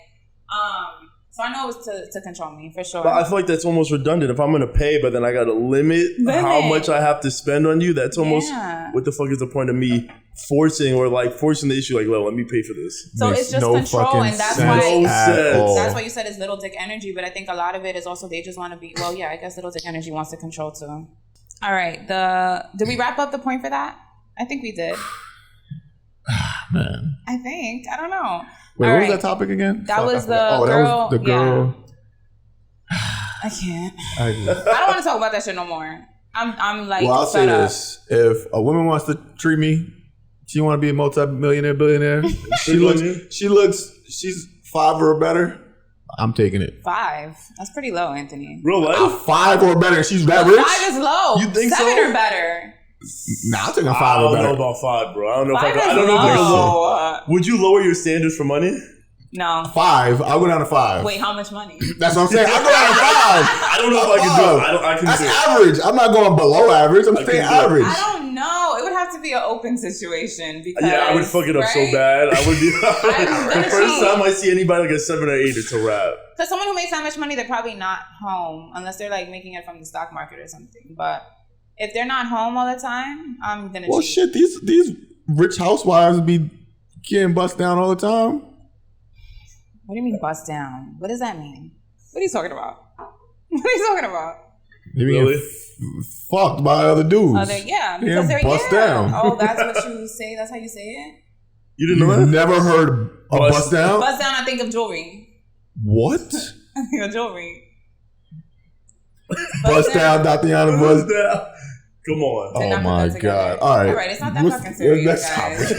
[SPEAKER 1] so I know it was to control me, for sure.
[SPEAKER 4] But I feel like that's almost redundant. If I'm going to pay, but then I got to limit how much I have to spend on you, that's almost, what the fuck is the point of me forcing the issue? Like, well, let me pay for this.
[SPEAKER 1] So it's just control, and that's why you said it's little dick energy. But I think a lot of it is also they just want to be, well, yeah, I guess little dick energy wants to control too. All right. Did we wrap up the point for that? I think we did.
[SPEAKER 3] Man.
[SPEAKER 1] I think. I don't know.
[SPEAKER 3] Wait, what was that topic again?
[SPEAKER 1] That was the girl.
[SPEAKER 3] That was the girl.
[SPEAKER 1] Yeah. I can't. I don't want to talk about that shit no more. I'm like,
[SPEAKER 3] well, I'll say this: if a woman wants to treat me, she want to be a multi-millionaire, billionaire. She's 5 or better. I'm taking it.
[SPEAKER 1] 5. That's pretty low, Anthony.
[SPEAKER 4] Real life?
[SPEAKER 3] 5 or better. She's that rich.
[SPEAKER 1] 5 is low.
[SPEAKER 4] You think
[SPEAKER 1] 7
[SPEAKER 4] so?
[SPEAKER 1] or better.
[SPEAKER 3] Nah, I'm taking 5 or better.
[SPEAKER 4] I don't know about 5, bro. I don't know if I can low. Would you lower your standards for money?
[SPEAKER 1] No.
[SPEAKER 3] 5. I'll go down to 5.
[SPEAKER 1] Wait, how much money?
[SPEAKER 3] That's what I'm saying. I'll go down to 5.
[SPEAKER 4] I don't know if I can do it. I can
[SPEAKER 3] That's
[SPEAKER 4] do it.
[SPEAKER 3] average. I'm not going below average. I'm staying average.
[SPEAKER 1] I don't know. It would have to be an open situation because
[SPEAKER 4] I would fuck it up so bad. I would be the first time I see anybody like a 7 or 8, it's a wrap.
[SPEAKER 1] Because someone who makes that much money, they're probably not home unless they're like making it from the stock market or something. But if they're not home all the time, I'm gonna.
[SPEAKER 3] Well, shit, these rich housewives be getting bust down all the time.
[SPEAKER 1] What do you mean bust down? What does that mean? What are you talking about? What are you talking about?
[SPEAKER 3] They being fucked by other dudes.
[SPEAKER 1] Because they're
[SPEAKER 3] bust down.
[SPEAKER 1] Oh, that's what you say? That's how you say it?
[SPEAKER 4] You didn't know that?
[SPEAKER 3] Never heard a bust down?
[SPEAKER 1] Bust down, I think of jewelry.
[SPEAKER 3] What?
[SPEAKER 1] I think of jewelry.
[SPEAKER 3] Bust down, Tatiana. Bust
[SPEAKER 4] down. Come on.
[SPEAKER 3] Oh my God. All right.
[SPEAKER 1] It's not that fucking serious, guys.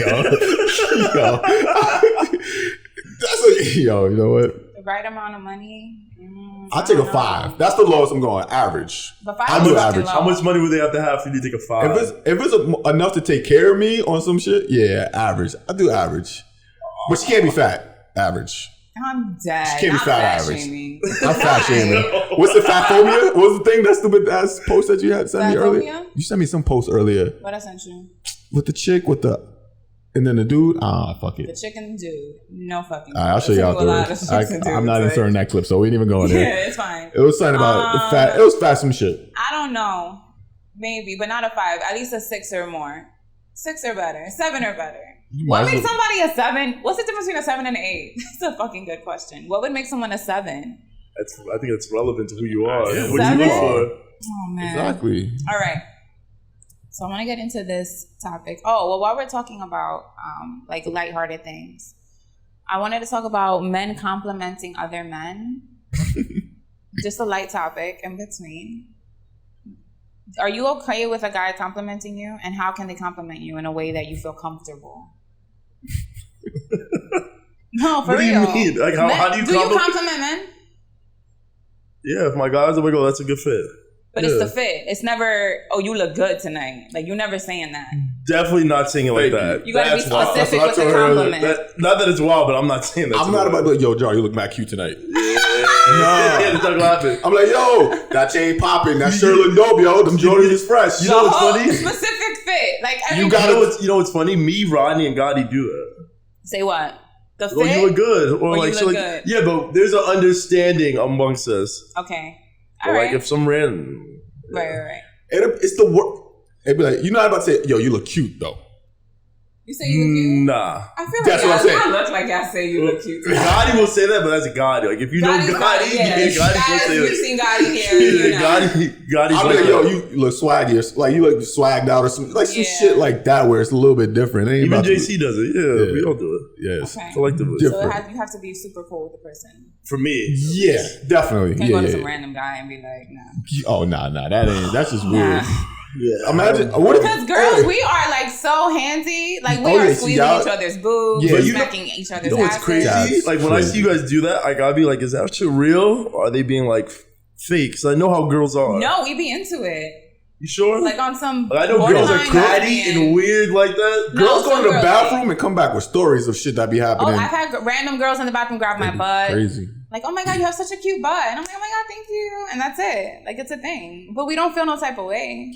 [SPEAKER 3] You know what?
[SPEAKER 1] The right amount of money.
[SPEAKER 3] I'll take a 5. That's the lowest I'm going. Average.
[SPEAKER 1] But 5
[SPEAKER 3] I'll do average.
[SPEAKER 4] How much money would they have to have for you to take a 5?
[SPEAKER 3] If it's enough to take care of me on some shit, yeah, average. I'll do average. But she can't be fat. Average.
[SPEAKER 1] I'm dead.
[SPEAKER 3] She can't be fat average.
[SPEAKER 1] Shaming.
[SPEAKER 3] I'm fat shaming. What's the fat phobia? What was the thing, that stupid ass post that you had sent me earlier? You sent me some post earlier.
[SPEAKER 1] What I sent you?
[SPEAKER 3] With the chick, and then the dude. Fuck it.
[SPEAKER 1] The chicken dude. No fucking.
[SPEAKER 3] All right, I'll show you afterwards. I'm not inserting that clip, so we ain't even going there.
[SPEAKER 1] Yeah, it's fine.
[SPEAKER 3] It was something about the fat. It was fat some shit.
[SPEAKER 1] I don't know. Maybe, but not a 5. At least a 6 or more. 6 or better. 7 or better. What makes somebody a 7? What's the difference between a 7 and an 8? That's a fucking good question. What would make someone a 7?
[SPEAKER 4] I think it's relevant to who you are.
[SPEAKER 3] Yeah,
[SPEAKER 4] what do you look for?
[SPEAKER 1] Oh, man.
[SPEAKER 3] Exactly.
[SPEAKER 1] All right. So I want to get into this topic. Oh, well, while we're talking about like lighthearted things, I wanted to talk about men complimenting other men. Just a light topic in between. Are you okay with a guy complimenting you? And how can they compliment you in a way that you feel comfortable? No, for real.
[SPEAKER 4] What do you mean? Like, how do you
[SPEAKER 1] compliment men?
[SPEAKER 4] Yeah, if my guys are like, oh, that's a good fit.
[SPEAKER 1] But it's the fit. It's never, oh, you look good tonight. Like, you're never saying that.
[SPEAKER 4] Definitely not saying it like that.
[SPEAKER 1] You gotta be specific with the compliment.
[SPEAKER 4] Not that it's wild, but I'm not saying that.
[SPEAKER 3] I'm not about to be like, yo, Jar, you look mad cute tonight.
[SPEAKER 4] Yeah,
[SPEAKER 3] I'm like, yo, that chain popping. That shirt look dope, yo. Them Jordans is fresh.
[SPEAKER 4] You know what's funny?
[SPEAKER 1] Specific fit. Like,
[SPEAKER 4] you know what's funny? Me, Rodney, and Gotti do it.
[SPEAKER 1] Say what? The fit?
[SPEAKER 4] Well, you look good. Or like,
[SPEAKER 1] you look good.
[SPEAKER 4] Yeah, but there's an understanding amongst us.
[SPEAKER 1] Okay.
[SPEAKER 4] All right. Like, if some random...
[SPEAKER 1] Right.
[SPEAKER 3] It's the work. It'd be like, you're not about to say, yo, you look cute, though.
[SPEAKER 1] You say you look cute?
[SPEAKER 4] Nah.
[SPEAKER 1] I feel
[SPEAKER 3] that's what I'm saying.
[SPEAKER 1] I look like I say you look cute.
[SPEAKER 4] Gotti will say that, but that's a Gotti. Like, if you know Gotti, Gotti will say
[SPEAKER 1] you've seen Gotti here.
[SPEAKER 4] Gotti's
[SPEAKER 3] I'll be like, yo, you look swaggy. Like, you look swagged out or some shit like that where it's a little bit different.
[SPEAKER 4] Even JC does it. Yeah, we all do it.
[SPEAKER 3] Yes.
[SPEAKER 1] Okay.
[SPEAKER 4] Collectively.
[SPEAKER 1] So you have to be super cool with the person.
[SPEAKER 4] For me.
[SPEAKER 3] Yeah, definitely.
[SPEAKER 1] You can't go to some random guy and be like, nah.
[SPEAKER 3] Oh, nah. That's just weird.
[SPEAKER 4] Yeah.
[SPEAKER 3] Imagine
[SPEAKER 1] because girls, we are like so handsy. Like we are squeezing each other's boobs, smacking each other's asses.
[SPEAKER 4] You know what's crazy? Like when I see you guys do that, I gotta be like, is that shit real? Or are they being like fake? Because I know how girls are.
[SPEAKER 1] No, we be into it.
[SPEAKER 4] You sure?
[SPEAKER 1] Like on some.
[SPEAKER 4] I know girls are catty and weird like that.
[SPEAKER 3] Girls go to the bathroom and come back with stories of shit that be happening.
[SPEAKER 1] Oh, I've had random girls in the bathroom grab my butt.
[SPEAKER 3] Crazy.
[SPEAKER 1] Like, oh my God, you have such a cute butt. And I'm like, oh my God, thank you. And that's it. Like, it's a thing. But we don't feel no type of way.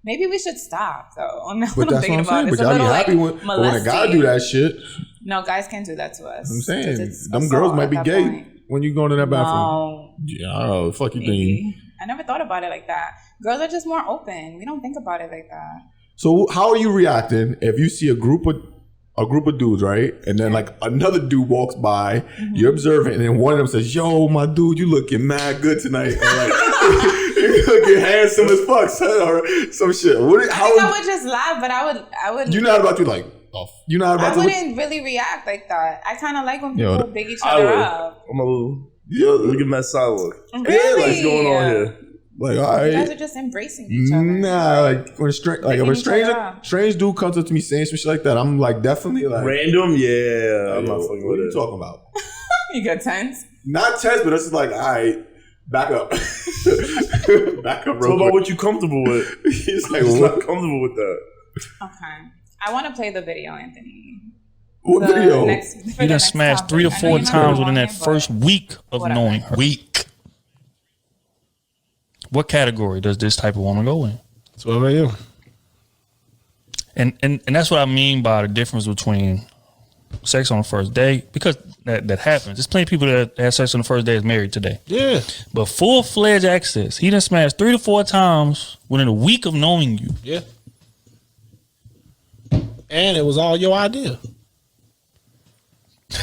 [SPEAKER 1] Maybe we should stop, though.
[SPEAKER 3] But that's what I'm saying. But y'all be happy when a guy do that shit.
[SPEAKER 1] No, guys can't do that to us.
[SPEAKER 3] I'm saying, them girls might be gay point. When you go into that bathroom.
[SPEAKER 1] No.
[SPEAKER 3] Yeah, I don't know. Fuck you think.
[SPEAKER 1] I never thought about it like that. Girls are just more open. We don't think about it like that.
[SPEAKER 3] So how are you reacting if you see a group of dudes, right? And then like another dude walks by, you're observing, and then one of them says, "Yo, my dude, you looking mad good tonight." Or like, you looking handsome as fuck, son, or some shit.
[SPEAKER 1] I would just laugh, but I would.
[SPEAKER 3] You're not about to like. You're not about
[SPEAKER 1] I
[SPEAKER 3] to.
[SPEAKER 1] I wouldn't really react like that. I kind of like when people big each other up.
[SPEAKER 4] I'm a little. Look at my side look.
[SPEAKER 1] Really?
[SPEAKER 4] Yeah, what's going on here?
[SPEAKER 3] Like, all right.
[SPEAKER 1] You guys are just embracing each other.
[SPEAKER 3] Nah, like when if a strange dude comes up to me saying some shit like that, I'm like definitely like
[SPEAKER 4] random. Yeah, I'm not fucking with it.
[SPEAKER 3] What are you talking about?
[SPEAKER 1] You get tense.
[SPEAKER 3] Not tense, but it's just like, all right, back up, back up.
[SPEAKER 4] What about what you comfortable with?
[SPEAKER 3] He's like,
[SPEAKER 4] not comfortable with that.
[SPEAKER 1] Okay, I want to play the video, Anthony.
[SPEAKER 3] What video?
[SPEAKER 5] You done smashed 3 to 4 times within that first week of knowing her. What category does this type of woman go in?
[SPEAKER 6] 12 a.m.
[SPEAKER 5] And that's what I mean by the difference between sex on the first date, because that happens. There's plenty of people that have sex on the first day is married today.
[SPEAKER 6] Yeah.
[SPEAKER 5] But full-fledged access, he done smashed 3 to 4 times within a week of knowing you.
[SPEAKER 6] Yeah. And it was all your idea.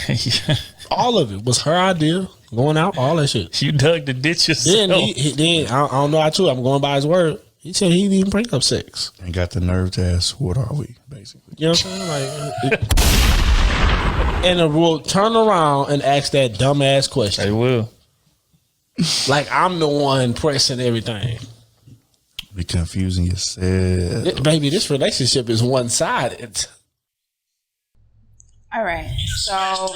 [SPEAKER 5] Yeah.
[SPEAKER 6] All of it was her idea. Going out, all that shit.
[SPEAKER 5] You dug the ditch yourself.
[SPEAKER 6] Then I don't know how to. I'm going by his word. He said he didn't even bring up sex.
[SPEAKER 7] And got the nerve to ask, what are we, basically?
[SPEAKER 6] You know what I'm saying? Like, and then we'll turn around and ask that dumbass question.
[SPEAKER 5] They will.
[SPEAKER 6] Like I'm the one pressing everything.
[SPEAKER 7] Be confusing yourself.
[SPEAKER 6] Baby, this relationship is one-sided.
[SPEAKER 1] All right, so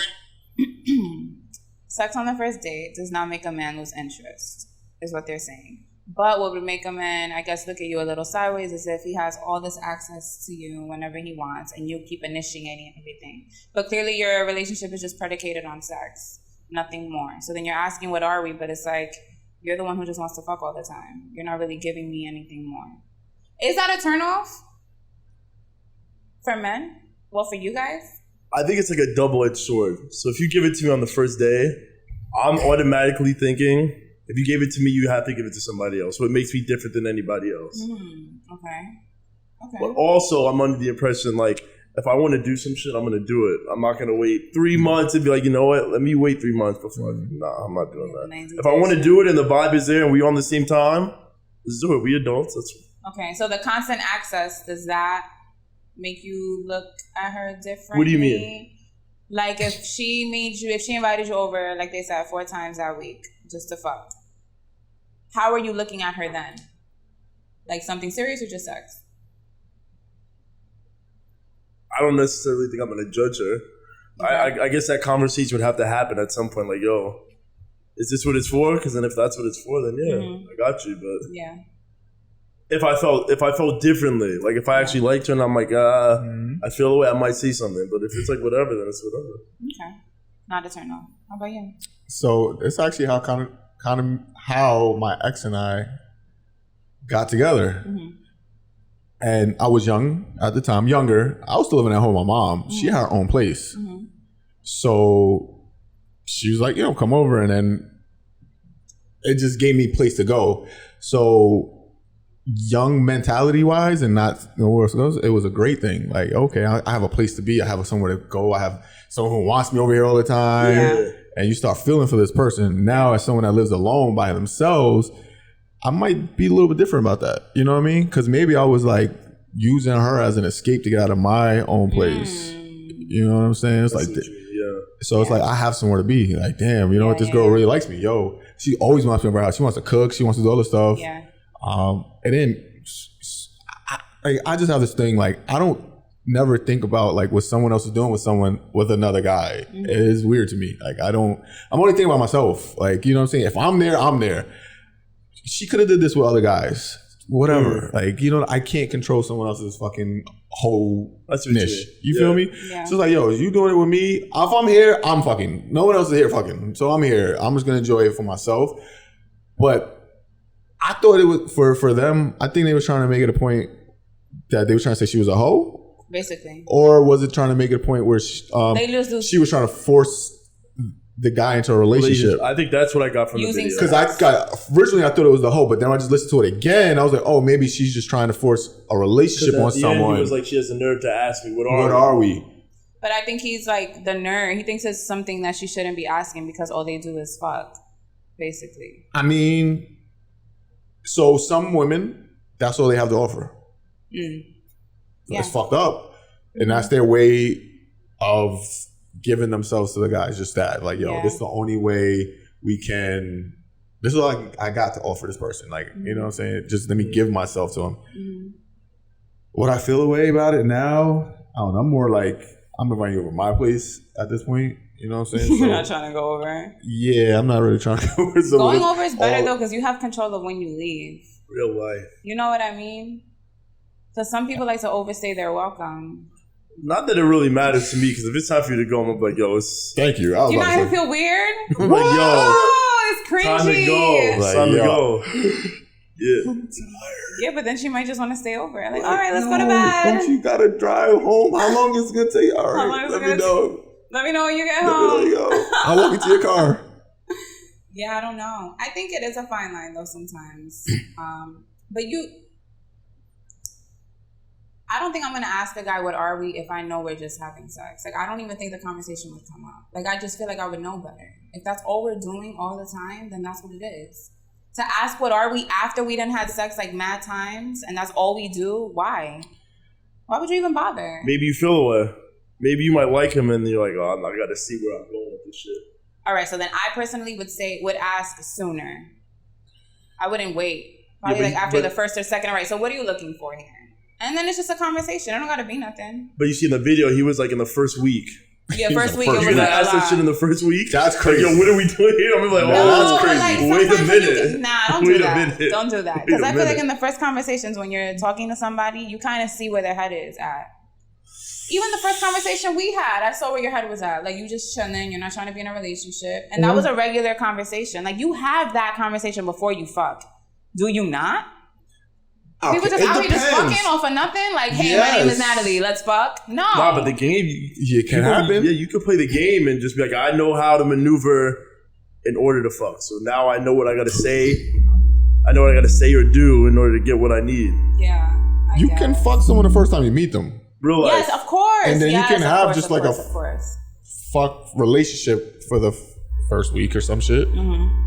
[SPEAKER 1] sex on the first date does not make a man lose interest, is what they're saying. But what would make a man, I guess, look at you a little sideways is if he has all this access to you whenever he wants and you keep initiating everything. But clearly your relationship is just predicated on sex, nothing more. So then you're asking, what are we? But it's like, you're the one who just wants to fuck all the time. You're not really giving me anything more. Is that a turnoff for men? Well, for you guys?
[SPEAKER 4] I think it's like a double-edged sword. So if you give it to me on the first day, I'm automatically thinking, if you gave it to me, you have to give it to somebody else. So it makes me different than anybody else.
[SPEAKER 1] Okay.
[SPEAKER 4] But also, I'm under the impression, like, if I want to do some shit, I'm going to do it. I'm not going to wait 3 months and be like, you know what? Let me wait 3 months before. Nah, I'm not doing that. If I want to do it and the vibe is there and we're on the same time, let's do it. We adults.
[SPEAKER 1] Okay, so the constant access, does that make you look at her differently?
[SPEAKER 4] What do you mean?
[SPEAKER 1] Like if she invited you over, like they said, 4 times that week just to fuck, how are you looking at her then? Like something serious or just sex?
[SPEAKER 4] I don't necessarily think I'm going to judge her. Okay. I guess that conversation would have to happen at some point. Like, yo, is this what it's for? Because then if that's what it's for, then yeah, I got you. But
[SPEAKER 1] yeah.
[SPEAKER 4] If I felt differently, like if I actually liked her and I'm like, I feel the way, I might say something. But if it's like whatever, then it's whatever.
[SPEAKER 1] Okay, not a turn on. How about you?
[SPEAKER 3] So it's actually how kind of how my ex and I got together. And I was young at the time, younger. I was still living at home with my mom. She had her own place. So she was like, come over. And then it just gave me a place to go. So young mentality wise and not where it goes, it was a great thing. Like, okay, I have a place to be. I have somewhere to go. I have someone who wants me over here all the time. Yeah. And you start feeling for this person. Now as someone that lives alone by themselves, I might be a little bit different about that. You know what I mean? Because maybe I was like using her as an escape to get out of my own place. You know what I'm saying? It's like, so it's like I have somewhere to be. Like, damn, you know what? This girl really likes me. Yo, she always wants me over her house. She wants to cook. She wants to do other stuff.
[SPEAKER 1] Yeah.
[SPEAKER 3] And then I just have this thing, like, I don't never think about like what someone else is doing with another guy. It is weird to me. Like, I'm only thinking about myself. Like, you know what I'm saying? If I'm there, I'm there. She could have did this with other guys. whatever. Like, you know, I can't control someone else's fucking whole niche. You feel me?
[SPEAKER 1] Yeah.
[SPEAKER 3] So it's like, yo, you doing it with me? If I'm here, I'm fucking. No one else is here fucking. So I'm here. I'm just gonna enjoy it for myself. But I thought it was for them. I think they were trying to make it a point that they were trying to say she was a hoe,
[SPEAKER 1] basically.
[SPEAKER 3] Or was it trying to make it a point where she was trying to force the guy into a relationship?
[SPEAKER 4] I think that's what I got from the video.
[SPEAKER 3] Because originally I thought it was the hoe, but then I just listened to it again. I was like, oh, maybe she's just trying to force a relationship on someone.
[SPEAKER 4] He was like, she has the nerve to ask me, what
[SPEAKER 3] are we?
[SPEAKER 1] But I think he's like the nerd. He thinks it's something that she shouldn't be asking because all they do is fuck, basically.
[SPEAKER 3] I mean, so some women, that's all they have to offer. It's fucked up. And that's their way of giving themselves to the guys, just that. Like, yo, this is the only way we can. This is all I got to offer this person. Like, you know what I'm saying? Just let me give myself to him. Would I feel a way about it now? I don't know. I'm more like, I'm inviting you over my place at this point. You know what I'm saying?
[SPEAKER 1] You're not trying to go over.
[SPEAKER 3] Yeah, I'm not really trying to go over.
[SPEAKER 1] Going over is better though, because you have control of when you leave.
[SPEAKER 4] Real life.
[SPEAKER 1] You know what I mean? Because some people like to overstay their welcome.
[SPEAKER 4] Not that it really matters to me, because if it's time for you to go, I'm like, yo, it's...
[SPEAKER 3] Thank you.
[SPEAKER 1] Do you not even feel weird?
[SPEAKER 4] I'm like, yo.
[SPEAKER 1] Oh, it's cringy.
[SPEAKER 4] Time to go.
[SPEAKER 3] Like,
[SPEAKER 4] time to go. Yeah.
[SPEAKER 1] Yeah, but then she might just want to stay over. Like, all right, let's go to bed.
[SPEAKER 3] Don't you gotta drive home? How long is it gonna take? All right, let me know.
[SPEAKER 1] Let me know when you get home.
[SPEAKER 3] I'll walk you to your car.
[SPEAKER 1] Yeah, I don't know. I think it is a fine line though sometimes. But I don't think I'm gonna ask a guy what are we if I know we're just having sex. Like, I don't even think the conversation would come up. Like, I just feel like I would know better. If that's all we're doing all the time, then that's what it is. To ask what are we after we done had sex like mad times and that's all we do, why? Why would you even bother?
[SPEAKER 4] Maybe you feel away. Maybe you might like him and you're like, oh, I gotta see where I'm going with this shit.
[SPEAKER 1] All right, so then I personally would ask sooner. I wouldn't wait. Probably like after the first or second. All right, so what are you looking for here? And then it's just a conversation. It don't gotta be nothing.
[SPEAKER 4] But you see in the video, he was like in the first week.
[SPEAKER 1] Yeah, first week.
[SPEAKER 4] You're gonna ask that shit in the first week?
[SPEAKER 3] That's crazy.
[SPEAKER 4] Like, yo, what are we doing here? I'm like, oh,
[SPEAKER 3] that's crazy.
[SPEAKER 1] Like,
[SPEAKER 4] wait a minute.
[SPEAKER 1] Don't do that. Don't do that. Because I feel like in the first conversations when you're talking to somebody, you kind of see where their head is at. Even the first conversation we had, I saw where your head was at. Like, you just chilling, you're not trying to be in a relationship. And that was a regular conversation. Like, you have that conversation before you fuck. Do you not?
[SPEAKER 3] Okay,
[SPEAKER 1] people just out here just fucking off of nothing. Like, hey, my name is Natalie. Let's fuck. No.
[SPEAKER 4] Nah, but the game,
[SPEAKER 3] it can happen.
[SPEAKER 4] Yeah, you could play the game and just be like, I know how to maneuver in order to fuck. So now I know what I got to say. I know what I got to say or do in order to get what I need.
[SPEAKER 1] Yeah.
[SPEAKER 3] You can fuck someone the first time you meet them.
[SPEAKER 4] Real life.
[SPEAKER 1] Yes, of course.
[SPEAKER 3] And then you can have just like a
[SPEAKER 1] course.
[SPEAKER 3] Fuck relationship for the first week or some shit.
[SPEAKER 1] Mm-hmm.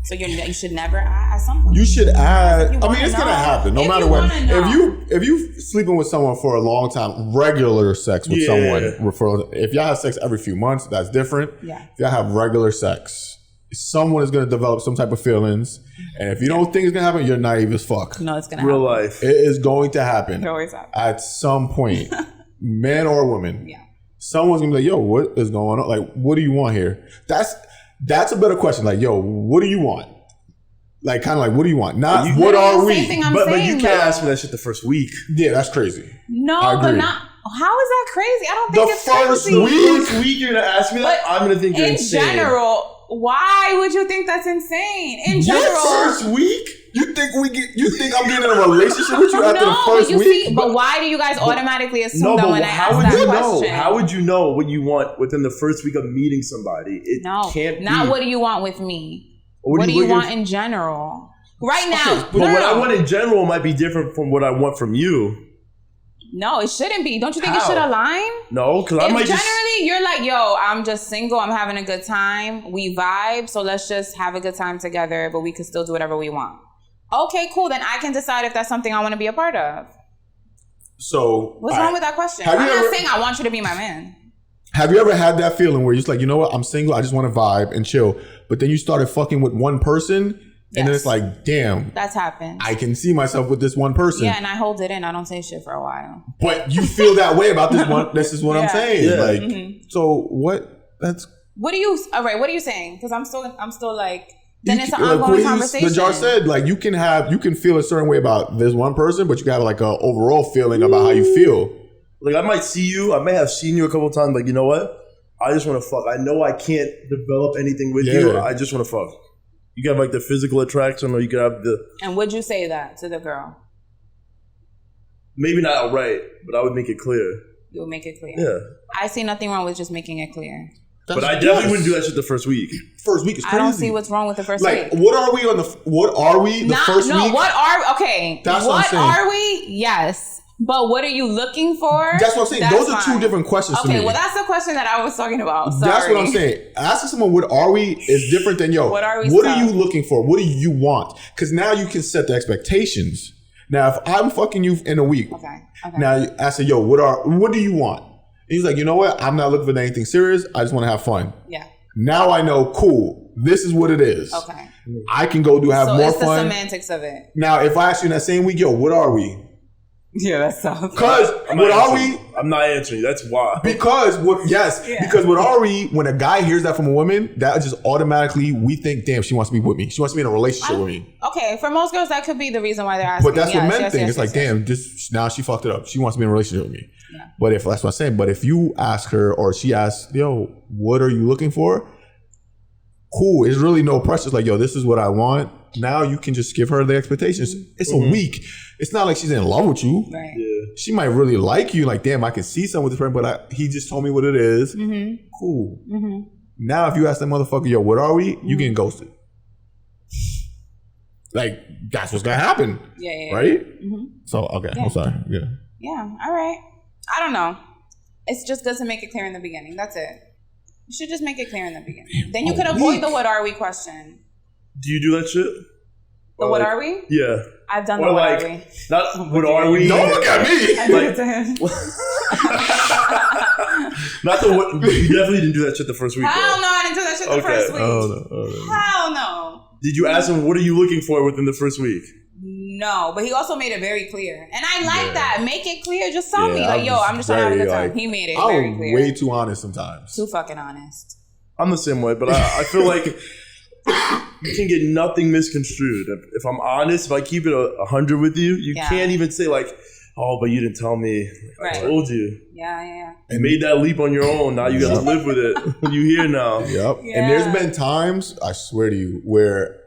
[SPEAKER 1] So you should never at some point.
[SPEAKER 3] You should add. I mean, it's gonna happen no matter what. If you sleeping with someone for a long time, regular sex with someone. If y'all have sex every few months, that's different.
[SPEAKER 1] Yeah.
[SPEAKER 3] If y'all have regular sex, someone is gonna develop some type of feelings, and if you don't think it's gonna happen, you're naive as fuck.
[SPEAKER 1] No, it's gonna
[SPEAKER 4] happen. Real life.
[SPEAKER 3] It is going to happen.
[SPEAKER 1] It always happens
[SPEAKER 3] at some point, man or woman.
[SPEAKER 1] Yeah.
[SPEAKER 3] Someone's gonna be like, "Yo, what is going on? Like, what do you want here?" That's a better question. Like, yo, what do you want? Like, kind of like, what do you want? Not what are we?
[SPEAKER 4] But you can't ask me that shit the first week.
[SPEAKER 3] Yeah, that's crazy.
[SPEAKER 1] No, but not. How is that crazy? I don't think it's crazy.
[SPEAKER 4] The first week you're gonna ask me that, I'm gonna think you're insane.
[SPEAKER 1] In general, why would you think that's insane? In general,
[SPEAKER 3] first week. You think I'm getting in a relationship with you after the first week?
[SPEAKER 1] But why do you guys automatically assume that when I ask that question?
[SPEAKER 4] How would you know what you want within the first week of meeting somebody? Can't be.
[SPEAKER 1] Not what do you want with me? What do you want in general? Right now.
[SPEAKER 4] But what I want in general might be different from what I want from you.
[SPEAKER 1] No, it shouldn't be. Don't you think it should align?
[SPEAKER 4] No, because I might
[SPEAKER 1] generally you're like, yo, I'm just single. I'm having a good time. We vibe. So let's just have a good time together. But we can still do whatever we want. Okay, cool. Then I can decide if that's something I want to be a part of.
[SPEAKER 3] So
[SPEAKER 1] what's wrong with that question? I'm not saying I want you to be my man.
[SPEAKER 3] Have you ever had that feeling where you're just like, you know what? I'm single. I just want to vibe and chill. But then you started fucking with one person. And then it's like, damn.
[SPEAKER 1] That's happened.
[SPEAKER 3] I can see myself with this one person.
[SPEAKER 1] Yeah, and I hold it in. I don't say shit for a while.
[SPEAKER 3] But you feel that way about this one. This is what I'm saying. Yeah. Like, so what? All right,
[SPEAKER 1] what are you saying? Because I'm still like, then it's an ongoing conversation.
[SPEAKER 3] The jar said, like, you can feel a certain way about this one person, but you got like a overall feeling about how you feel.
[SPEAKER 4] Like, I may have seen you a couple of times, like, you know what? I just want to fuck. I know I can't develop anything with you. I just want to fuck. You can have like the physical attraction, or you can have the... And
[SPEAKER 1] would you say that to the girl?
[SPEAKER 4] Maybe not outright, but I would make it clear.
[SPEAKER 1] You would make it clear?
[SPEAKER 4] Yeah.
[SPEAKER 1] I see nothing wrong with just making it clear.
[SPEAKER 4] But I definitely wouldn't do that shit the first week.
[SPEAKER 3] First week is crazy.
[SPEAKER 1] I don't see what's wrong with the first week.
[SPEAKER 3] What are we the first week?
[SPEAKER 1] Okay.
[SPEAKER 3] That's what I'm saying.
[SPEAKER 1] What are we? Yes. But what are you looking for?
[SPEAKER 3] That's what I'm saying. Those are two different questions to me.
[SPEAKER 1] Okay, well, that's the question that I was talking about. Sorry.
[SPEAKER 3] That's what I'm saying. Asking someone, what are we, is different than, what are you looking for? What do you want? Because now you can set the expectations. Now, if I'm fucking you in a week, now I say, what do you want? And he's like, you know what? I'm not looking for anything serious. I just want to have fun.
[SPEAKER 1] Yeah.
[SPEAKER 3] Now I know, cool, this is what it is.
[SPEAKER 1] Okay.
[SPEAKER 3] I can go have more fun. So it's
[SPEAKER 1] the semantics of it.
[SPEAKER 3] Now, if I ask you in that same week, what are we?
[SPEAKER 1] Yeah, that's tough.
[SPEAKER 3] Because what are we?
[SPEAKER 4] I'm not answering you. That's why.
[SPEAKER 3] Because because what are we? When a guy hears that from a woman, that just automatically we think, damn, she wants to be with me. She wants to be in a relationship with me.
[SPEAKER 1] Okay, for most girls, that could be the reason why they're asking.
[SPEAKER 3] But that's what men think. It's like, damn, now she fucked it up. She wants to be in a relationship with me. Yeah. But that's what I'm saying. But if you ask her, or she asks, what are you looking for? Cool. It's really no pressure. It's like, this is what I want. Now you can just give her the expectations. It's a week. It's not like she's in love with you.
[SPEAKER 1] Right.
[SPEAKER 4] Yeah.
[SPEAKER 3] She might really like you. Like, damn, I can see something with this friend, but he just told me what it is.
[SPEAKER 1] Mm-hmm.
[SPEAKER 3] Cool. Mm-hmm. Now, if you ask that motherfucker, what are we? You getting ghosted. Like, that's what's gonna happen.
[SPEAKER 1] Yeah.
[SPEAKER 3] Right?
[SPEAKER 1] Mm-hmm.
[SPEAKER 3] So, okay. Yeah. I'm sorry. Yeah.
[SPEAKER 1] Yeah. All right. I don't know. It's just good to make it clear in the beginning. That's it. You should just make it clear in the beginning. Then you could avoid the what are we question.
[SPEAKER 4] Do you do that shit?
[SPEAKER 1] The what are we?
[SPEAKER 4] Yeah.
[SPEAKER 1] I've done the what are we.
[SPEAKER 4] Not what are we.
[SPEAKER 3] Don't look at me.
[SPEAKER 1] I did it to him.
[SPEAKER 4] Not the what. You definitely didn't do that shit the first week.
[SPEAKER 1] Hell no, I didn't do that shit the first week.
[SPEAKER 3] Oh, no.
[SPEAKER 1] Hell no.
[SPEAKER 4] Did you ask him, what are you looking for within the first week?
[SPEAKER 1] No, but he also made it very clear. And I like that. Make it clear. Just tell me. Like, I'm just trying to have a good time. He made it very clear.
[SPEAKER 3] I'm way too honest sometimes.
[SPEAKER 1] Too fucking honest.
[SPEAKER 4] I'm the same way, but I feel like you can get nothing misconstrued. If I'm honest, if I keep it 100 with you, you can't even say like, oh, but you didn't tell me. I told you.
[SPEAKER 1] Yeah.
[SPEAKER 4] You made that leap on your own. Now you got to live with it. You here now.
[SPEAKER 3] Yep. Yeah. And there's been times, I swear to you, where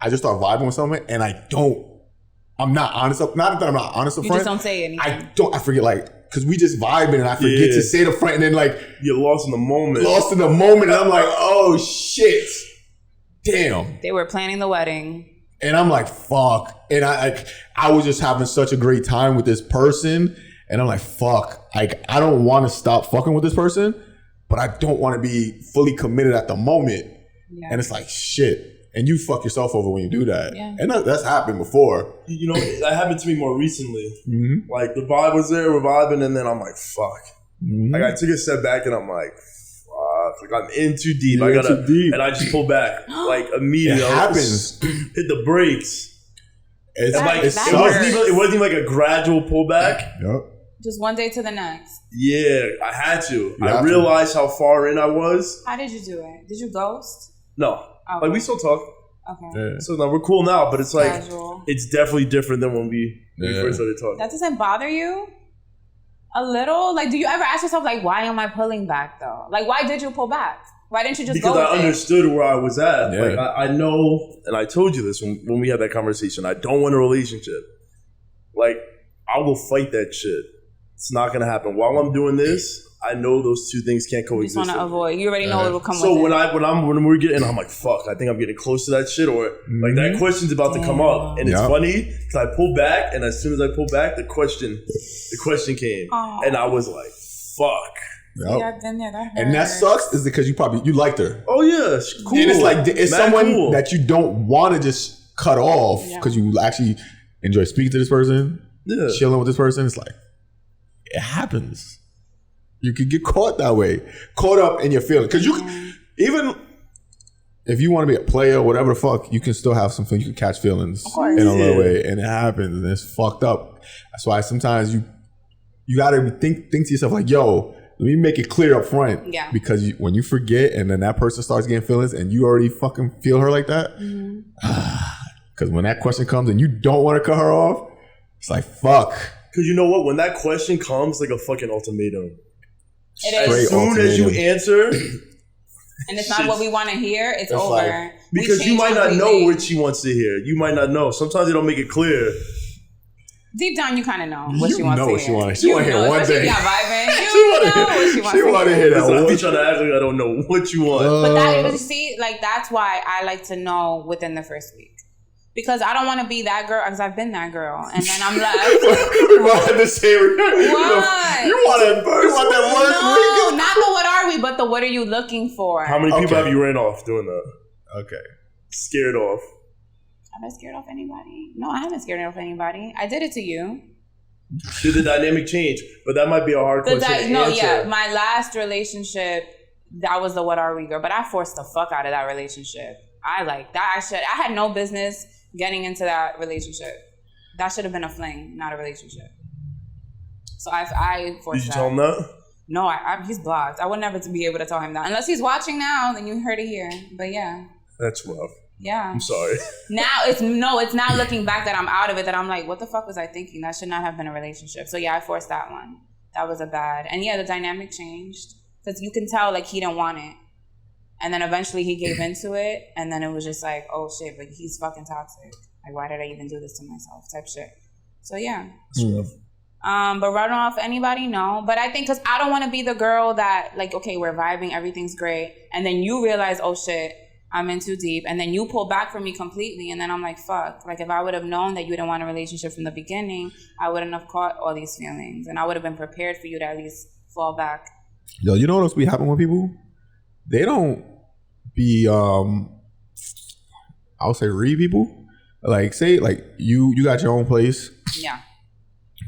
[SPEAKER 3] I just start vibing with someone and I'm not honest. Not that I'm not honest up front.
[SPEAKER 1] You just don't say anything.
[SPEAKER 3] I forget, like, because we just vibing and I forget to say the front, and then like
[SPEAKER 4] you're lost in the moment.
[SPEAKER 3] And I'm like, oh shit. Damn.
[SPEAKER 1] They were planning the wedding.
[SPEAKER 3] And I'm like, fuck. And I was just having such a great time with this person. And I'm like, fuck. Like, I don't want to stop fucking with this person, but I don't want to be fully committed at the moment. Yeah. And it's like, shit. And you fuck yourself over when you do that. Yeah. And that's happened before.
[SPEAKER 4] You know, that happened to me more recently. Mm-hmm. Like, the vibe was there, we're vibing, and then I'm like, fuck. Mm-hmm. Like, I took a step back and I'm like, fuck. Like, I'm in too deep. And I just pulled back. Like, immediately.
[SPEAKER 3] It happens.
[SPEAKER 4] Hit the brakes.
[SPEAKER 3] It
[SPEAKER 4] wasn't even like a gradual pullback.
[SPEAKER 3] Yep.
[SPEAKER 1] Just one day to the next.
[SPEAKER 4] Yeah, I had to. I realized how far in I was.
[SPEAKER 1] How did you do it? Did you ghost?
[SPEAKER 4] No. Okay. Like, we still talk.
[SPEAKER 1] Okay.
[SPEAKER 4] Yeah. So now we're cool now, but it's like, it's definitely different than when we first started talking.
[SPEAKER 1] That doesn't bother you? A little? Like, do you ever ask yourself, like, why am I pulling back, though? Like, why did you pull back? Why didn't you just go with
[SPEAKER 4] Because I understood where I was at.
[SPEAKER 3] Yeah.
[SPEAKER 4] Like, I know, and I told you this when we had that conversation, I don't want a relationship. Like, I will fight that shit. It's not going to happen. While I'm doing this, I know those two things can't coexist.
[SPEAKER 1] You just want to avoid. You already know what will come with
[SPEAKER 4] it.
[SPEAKER 1] So
[SPEAKER 4] when we're getting, I'm like, fuck, I think I'm getting close to that shit, or like that question's about to come up, and it's funny because I pull back, and as soon as I pull back, the question came, and I was like, fuck.
[SPEAKER 3] Yep.
[SPEAKER 1] Yeah, I've been there. That hurts.
[SPEAKER 3] And that sucks is because you liked her.
[SPEAKER 4] Oh yeah, it's cool.
[SPEAKER 3] And it's like it's someone that you don't want to just cut off because you actually enjoy speaking to this person, chilling with this person. It's like it happens. You could get caught that way, caught up in your feelings. Because even if you want to be a player, whatever the fuck, you can still have some fun. You can catch feelings in a little way, and it happens, and it's fucked up. That's why sometimes you got to think to yourself like, yo, let me make it clear up front.
[SPEAKER 1] Yeah.
[SPEAKER 3] Because when you forget and then that person starts getting feelings and you already fucking feel her like that, because when that question comes and you don't want to cut her off, it's like, fuck.
[SPEAKER 4] Because you know what? When that question comes, like a fucking ultimatum.
[SPEAKER 1] It
[SPEAKER 4] As
[SPEAKER 1] is.
[SPEAKER 4] soon as you answer,
[SPEAKER 1] and it's not what we want to hear, it's over.
[SPEAKER 4] Like, because you might not know what she wants to hear. You might not know. Sometimes they don't make it clear.
[SPEAKER 1] Deep down, you kind of know what she wants to hear.
[SPEAKER 3] She want to hear one thing.
[SPEAKER 1] She got vibing. You know what she wants to hear.
[SPEAKER 3] She want to hear that.
[SPEAKER 4] I be trying to act like I don't know what you want.
[SPEAKER 1] But that, you see, like that's why I like to know within the first week. Because I don't want to be that girl, because I've been that girl. And then I'm left.
[SPEAKER 3] We might have the same.
[SPEAKER 1] What?
[SPEAKER 3] You want that first
[SPEAKER 1] No, not the what are we, but the what are you looking for?
[SPEAKER 4] How many people have you ran off doing that?
[SPEAKER 3] Okay.
[SPEAKER 4] Scared off.
[SPEAKER 1] Have I scared off anybody? No, I haven't scared off anybody. I did it to you.
[SPEAKER 4] Did the dynamic change? But that might be a hard question to answer.
[SPEAKER 1] Yeah. My last relationship, that was the what are we girl. But I forced the fuck out of that relationship. I like that. I had no business getting into that relationship. That should have been a fling, not a relationship. So I forced that.
[SPEAKER 4] Did you tell him that?
[SPEAKER 1] No, he's blocked. I would never be able to tell him that. Unless he's watching now, then you heard it here. But yeah.
[SPEAKER 4] That's rough.
[SPEAKER 1] Yeah.
[SPEAKER 4] I'm sorry.
[SPEAKER 1] Now it's now looking back that I'm out of it, that I'm like, what the fuck was I thinking? That should not have been a relationship. So yeah, I forced that one. That was a bad. And yeah, the dynamic changed. Because you can tell like he didn't want it. And then eventually he gave into it. And then it was just like, oh shit, but he's fucking toxic. Like, why did I even do this to myself? Type shit. So yeah. But run off anybody? No. But I think because I don't want to be the girl that like, okay, we're vibing, everything's great. And then you realize, oh shit, I'm in too deep. And then you pull back from me completely. And then I'm like, fuck. Like if I would have known that you didn't want a relationship from the beginning, I wouldn't have caught all these feelings. And I would have been prepared for you to at least fall back.
[SPEAKER 3] Yo, you know what else be happening with people? They don't be I'll say read people. Like say like you got your own place.
[SPEAKER 1] Yeah.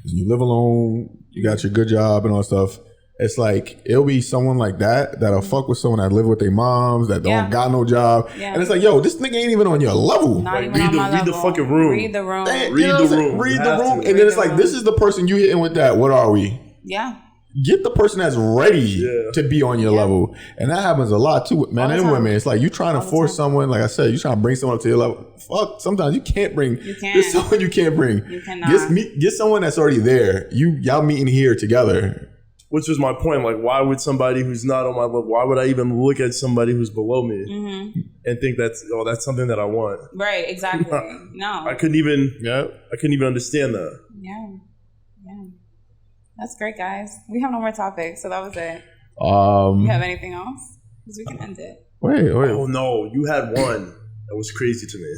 [SPEAKER 3] You live alone, you got your good job and all that stuff. It's like it'll be someone like that'll fuck with someone that live with their moms that don't got no job. Yeah. And it's like, yo, this nigga ain't even on your level.
[SPEAKER 1] Not even on my level.
[SPEAKER 4] Read the fucking room.
[SPEAKER 1] Read the room.
[SPEAKER 3] Read the room. And then it's like, this is the person you hitting with that. What are we?
[SPEAKER 1] Yeah.
[SPEAKER 3] Get the person that's ready to be on your level. And that happens a lot too with men and women. It's like you trying to force someone, like I said, you trying to bring someone up to your level. Fuck, sometimes you can't bring. There's someone you can't bring.
[SPEAKER 1] You cannot.
[SPEAKER 3] Get someone that's already there. Y'all meeting here together.
[SPEAKER 4] Which was my point. Like, why would somebody who's not on my level, why would I even look at somebody who's below me and think that's something that I want?
[SPEAKER 1] Right, exactly. No.
[SPEAKER 4] I couldn't even understand that.
[SPEAKER 1] Yeah. That's great, guys. We have no more topics, so that was it. You have anything else? Because we can end it.
[SPEAKER 3] Wait.
[SPEAKER 4] Oh, no. You had one that was crazy to me.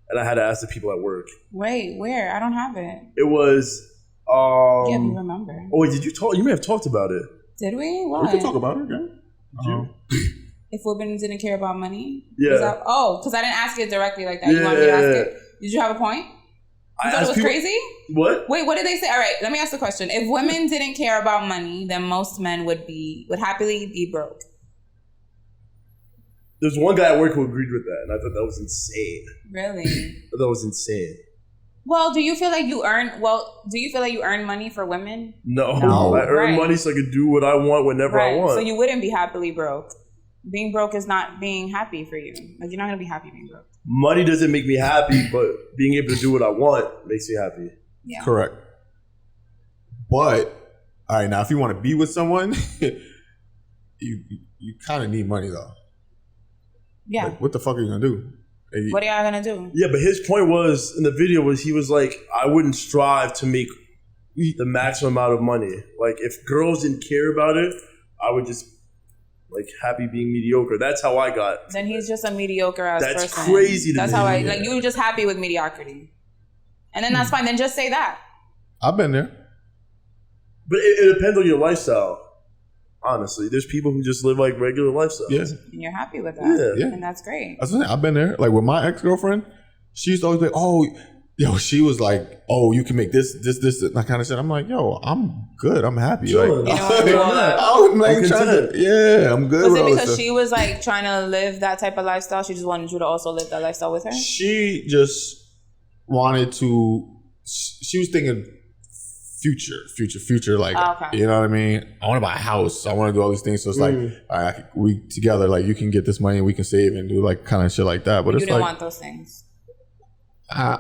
[SPEAKER 4] And I had to ask the people at work.
[SPEAKER 1] Wait, where? I don't have it.
[SPEAKER 4] It was...
[SPEAKER 1] yeah, you remember.
[SPEAKER 4] Oh, wait, did you talk? You may have talked about it.
[SPEAKER 1] Did we? What?
[SPEAKER 3] We can talk about it, okay?
[SPEAKER 1] If women didn't care about money?
[SPEAKER 4] Yeah.
[SPEAKER 1] Because I didn't ask it directly like that. You want me to ask it? Did you have a point? You thought it was crazy?
[SPEAKER 4] What?
[SPEAKER 1] Wait, what did they say? All right, let me ask the question. If women didn't care about money, then most men would happily be broke.
[SPEAKER 4] There's one guy at work who agreed with that, and I thought that was insane.
[SPEAKER 1] Really?
[SPEAKER 4] I thought that was insane.
[SPEAKER 1] Well, do you feel like you earn money for women?
[SPEAKER 4] No. I earn money so I can do what I want whenever I want.
[SPEAKER 1] So you wouldn't be happily broke. Being broke is not being happy for you. Like you're not gonna be happy being broke.
[SPEAKER 4] Money doesn't make me happy, but being able to do what I want makes me happy.
[SPEAKER 1] Yeah.
[SPEAKER 3] Correct. But all right, now if you want to be with someone, you kind of need money though.
[SPEAKER 1] Yeah.
[SPEAKER 3] Like, what the fuck are you gonna do?
[SPEAKER 1] What are y'all gonna do?
[SPEAKER 4] Yeah, but his point was in the video he was like, I wouldn't strive to make the maximum amount of money. Like if girls didn't care about it, I would just like happy being mediocre. That's how I got.
[SPEAKER 1] Then he's just a mediocre ass person.
[SPEAKER 4] That's crazy to me.
[SPEAKER 1] That's how you were just happy with mediocrity. And then that's fine. Then just say that.
[SPEAKER 3] I've been there.
[SPEAKER 4] But it depends on your lifestyle. Honestly, there's people who just live like regular lifestyles.
[SPEAKER 3] Yeah.
[SPEAKER 1] And you're happy with that.
[SPEAKER 3] Yeah.
[SPEAKER 1] And that's great.
[SPEAKER 3] I've been there. Like with my ex-girlfriend, she used to always be like, oh, yo, she was like, oh, you can make this, that kind of shit. I'm like, yo, I'm good. I'm happy.
[SPEAKER 4] Sure.
[SPEAKER 3] Like,
[SPEAKER 1] I'm
[SPEAKER 3] I'm good.
[SPEAKER 1] Was it because she was like trying to live that type of lifestyle? She just wanted you to also live that lifestyle with her?
[SPEAKER 3] She just wanted to, she was thinking future. Like, you know what I mean? I want to buy a house. I want to do all these things. So it's like, all right, we together, like, you can get this money and we can save and do like kind of shit like that. But
[SPEAKER 1] you
[SPEAKER 3] it's
[SPEAKER 1] didn't
[SPEAKER 3] like,
[SPEAKER 1] want those things.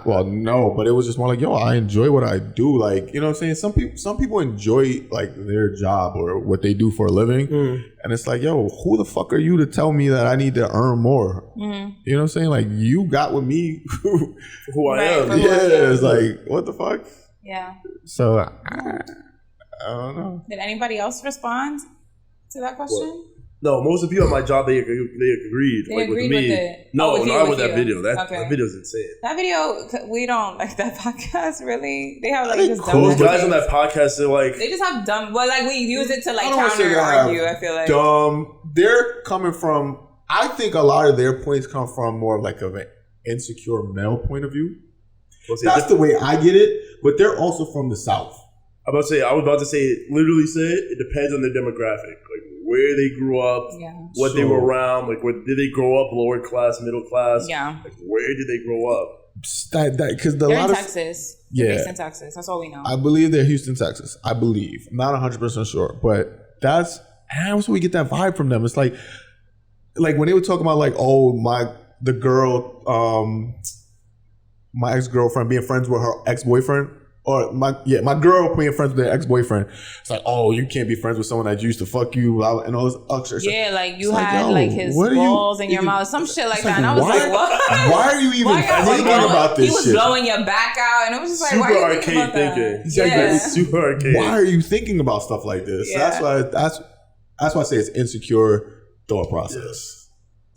[SPEAKER 3] Well, no, but it was just more like, yo, I enjoy what I do. Like, you know what I'm saying? Some people enjoy like their job or what they do for a living. And it's like, yo, who the fuck are you to tell me that I need to earn more? You know what I'm saying? Like, you got with me
[SPEAKER 4] who I am.
[SPEAKER 3] Yeah, it's like, what the fuck?
[SPEAKER 1] Yeah.
[SPEAKER 3] So, I don't know.
[SPEAKER 1] Did anybody else respond to that question?
[SPEAKER 4] What? No, most of the people at my job, they agreed.
[SPEAKER 1] They
[SPEAKER 4] like
[SPEAKER 1] agreed
[SPEAKER 4] with me.
[SPEAKER 1] with it.
[SPEAKER 4] No,
[SPEAKER 1] with
[SPEAKER 4] not
[SPEAKER 1] you,
[SPEAKER 4] with that
[SPEAKER 1] you.
[SPEAKER 4] video. That video's insane.
[SPEAKER 1] That video, we don't like that podcast, really. They have like just dumb
[SPEAKER 4] those guys on that podcast, they're like...
[SPEAKER 1] They just have dumb... Well, like we use it to like counter argue, I feel like.
[SPEAKER 3] They're coming from... I think a lot of their points come from more like of an insecure male point of view. That's the way I get it. But they're also from the South.
[SPEAKER 4] I was about to say, it depends on their demographic. Like, where they grew up, what they were around, like, did they grow up lower class, middle class?
[SPEAKER 1] Yeah.
[SPEAKER 4] Like, where did they grow up?
[SPEAKER 3] Because
[SPEAKER 1] they're in Texas. They're based in Texas. That's all we know.
[SPEAKER 3] I believe they're Houston, Texas. I believe. I'm not 100% sure. But that's where we get that vibe from them. It's like when they were talking about like, oh, my ex-girlfriend being friends with her ex-boyfriend. Or my girl being friends with their ex-boyfriend. It's like, oh, you can't be friends with someone that used to fuck you and all this extra shit.
[SPEAKER 1] Yeah, like you had like his balls in your mouth, some shit like that. And I was like, what?
[SPEAKER 3] Why are you even thinking about this shit?
[SPEAKER 1] He was blowing your back out, and it was just like, why are you thinking about that?
[SPEAKER 4] Yeah. Super arcade.
[SPEAKER 3] Why are you thinking about stuff like this? Yeah. That's why I say it's insecure thought process.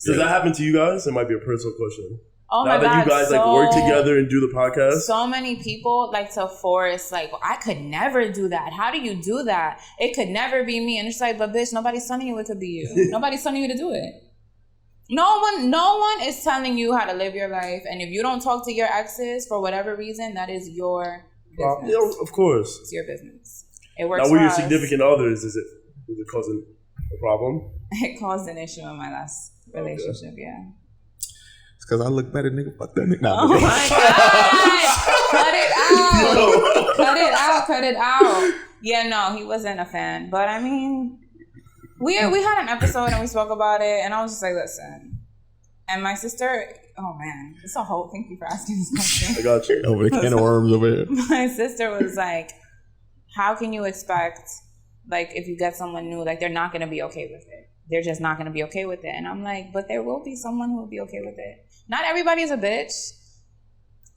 [SPEAKER 4] Does that happen to you guys? It might be a personal question.
[SPEAKER 1] Oh
[SPEAKER 4] now
[SPEAKER 1] my God,
[SPEAKER 4] you guys like work together and do the podcast.
[SPEAKER 1] So many people like to force like, I could never do that. How do you do that? It could never be me. And it's like, but bitch, nobody's telling you it could be you. Nobody's telling you to do it. No one is telling you how to live your life. And if you don't talk to your exes for whatever reason, that is your business.
[SPEAKER 4] Yeah, of course.
[SPEAKER 1] It's your business. It works
[SPEAKER 4] now,
[SPEAKER 1] for
[SPEAKER 4] with your
[SPEAKER 1] us.
[SPEAKER 4] significant others, is it causing a problem?
[SPEAKER 1] It caused an issue in my last relationship, yeah.
[SPEAKER 3] Because I look better, nigga. Fuck that nigga. Nah,
[SPEAKER 1] oh my God. Cut it out. Yeah, no, he wasn't a fan. But I mean, we had an episode and we spoke about it. And I was just like, listen. And my sister, oh man, it's a whole, thank you for asking this question.
[SPEAKER 4] I got you.
[SPEAKER 3] Over the can of worms over here.
[SPEAKER 1] My sister was like, how can you expect, like, if you get someone new, like, they're not going to be okay with it. They're just not going to be okay with it. And I'm like, but there will be someone who will be okay with it. Not everybody is a bitch.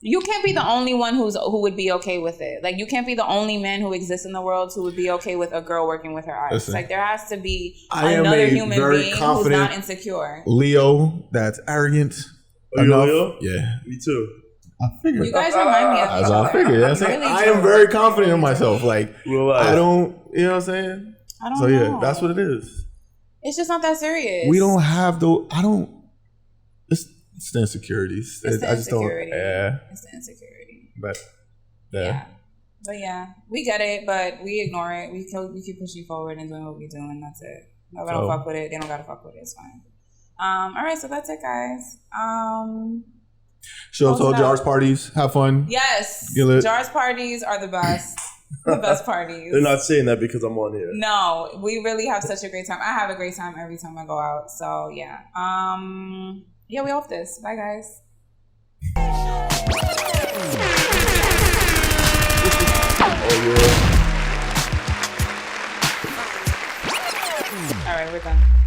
[SPEAKER 1] You can't be the only one who would be okay with it. Like, you can't be the only man who exists in the world who would be okay with a girl working with her eyes. Listen, like, there has to be another human being who's not insecure.
[SPEAKER 3] Leo, that's arrogant.
[SPEAKER 4] Are you Leo?
[SPEAKER 3] Yeah.
[SPEAKER 4] Me too.
[SPEAKER 3] I figured.
[SPEAKER 1] You guys remind me of
[SPEAKER 3] That's what I figured. I am very confident in myself. Like, I don't, you know what I'm saying?
[SPEAKER 1] I don't know.
[SPEAKER 3] Yeah, that's what it is.
[SPEAKER 1] It's just not that serious.
[SPEAKER 3] We don't have it's the insecurities.
[SPEAKER 1] It's the
[SPEAKER 3] I just
[SPEAKER 1] insecurity.
[SPEAKER 3] Yeah.
[SPEAKER 1] It's the insecurity.
[SPEAKER 3] But
[SPEAKER 1] yeah. But yeah, we get it, but we ignore it. We keep pushing forward and doing what we do, and that's it. No, we don't fuck with it. They don't gotta fuck with it. It's fine. All right, so that's it, guys.
[SPEAKER 3] Show up to all Jars parties. Have fun.
[SPEAKER 1] Yes. Jars parties are the best. The best parties.
[SPEAKER 4] They're not saying that because I'm on here.
[SPEAKER 1] No, we really have such a great time. I have a great time every time I go out. So yeah. Yeah, we off this. Bye, guys.
[SPEAKER 4] Oh, yeah.
[SPEAKER 1] All right, we're done.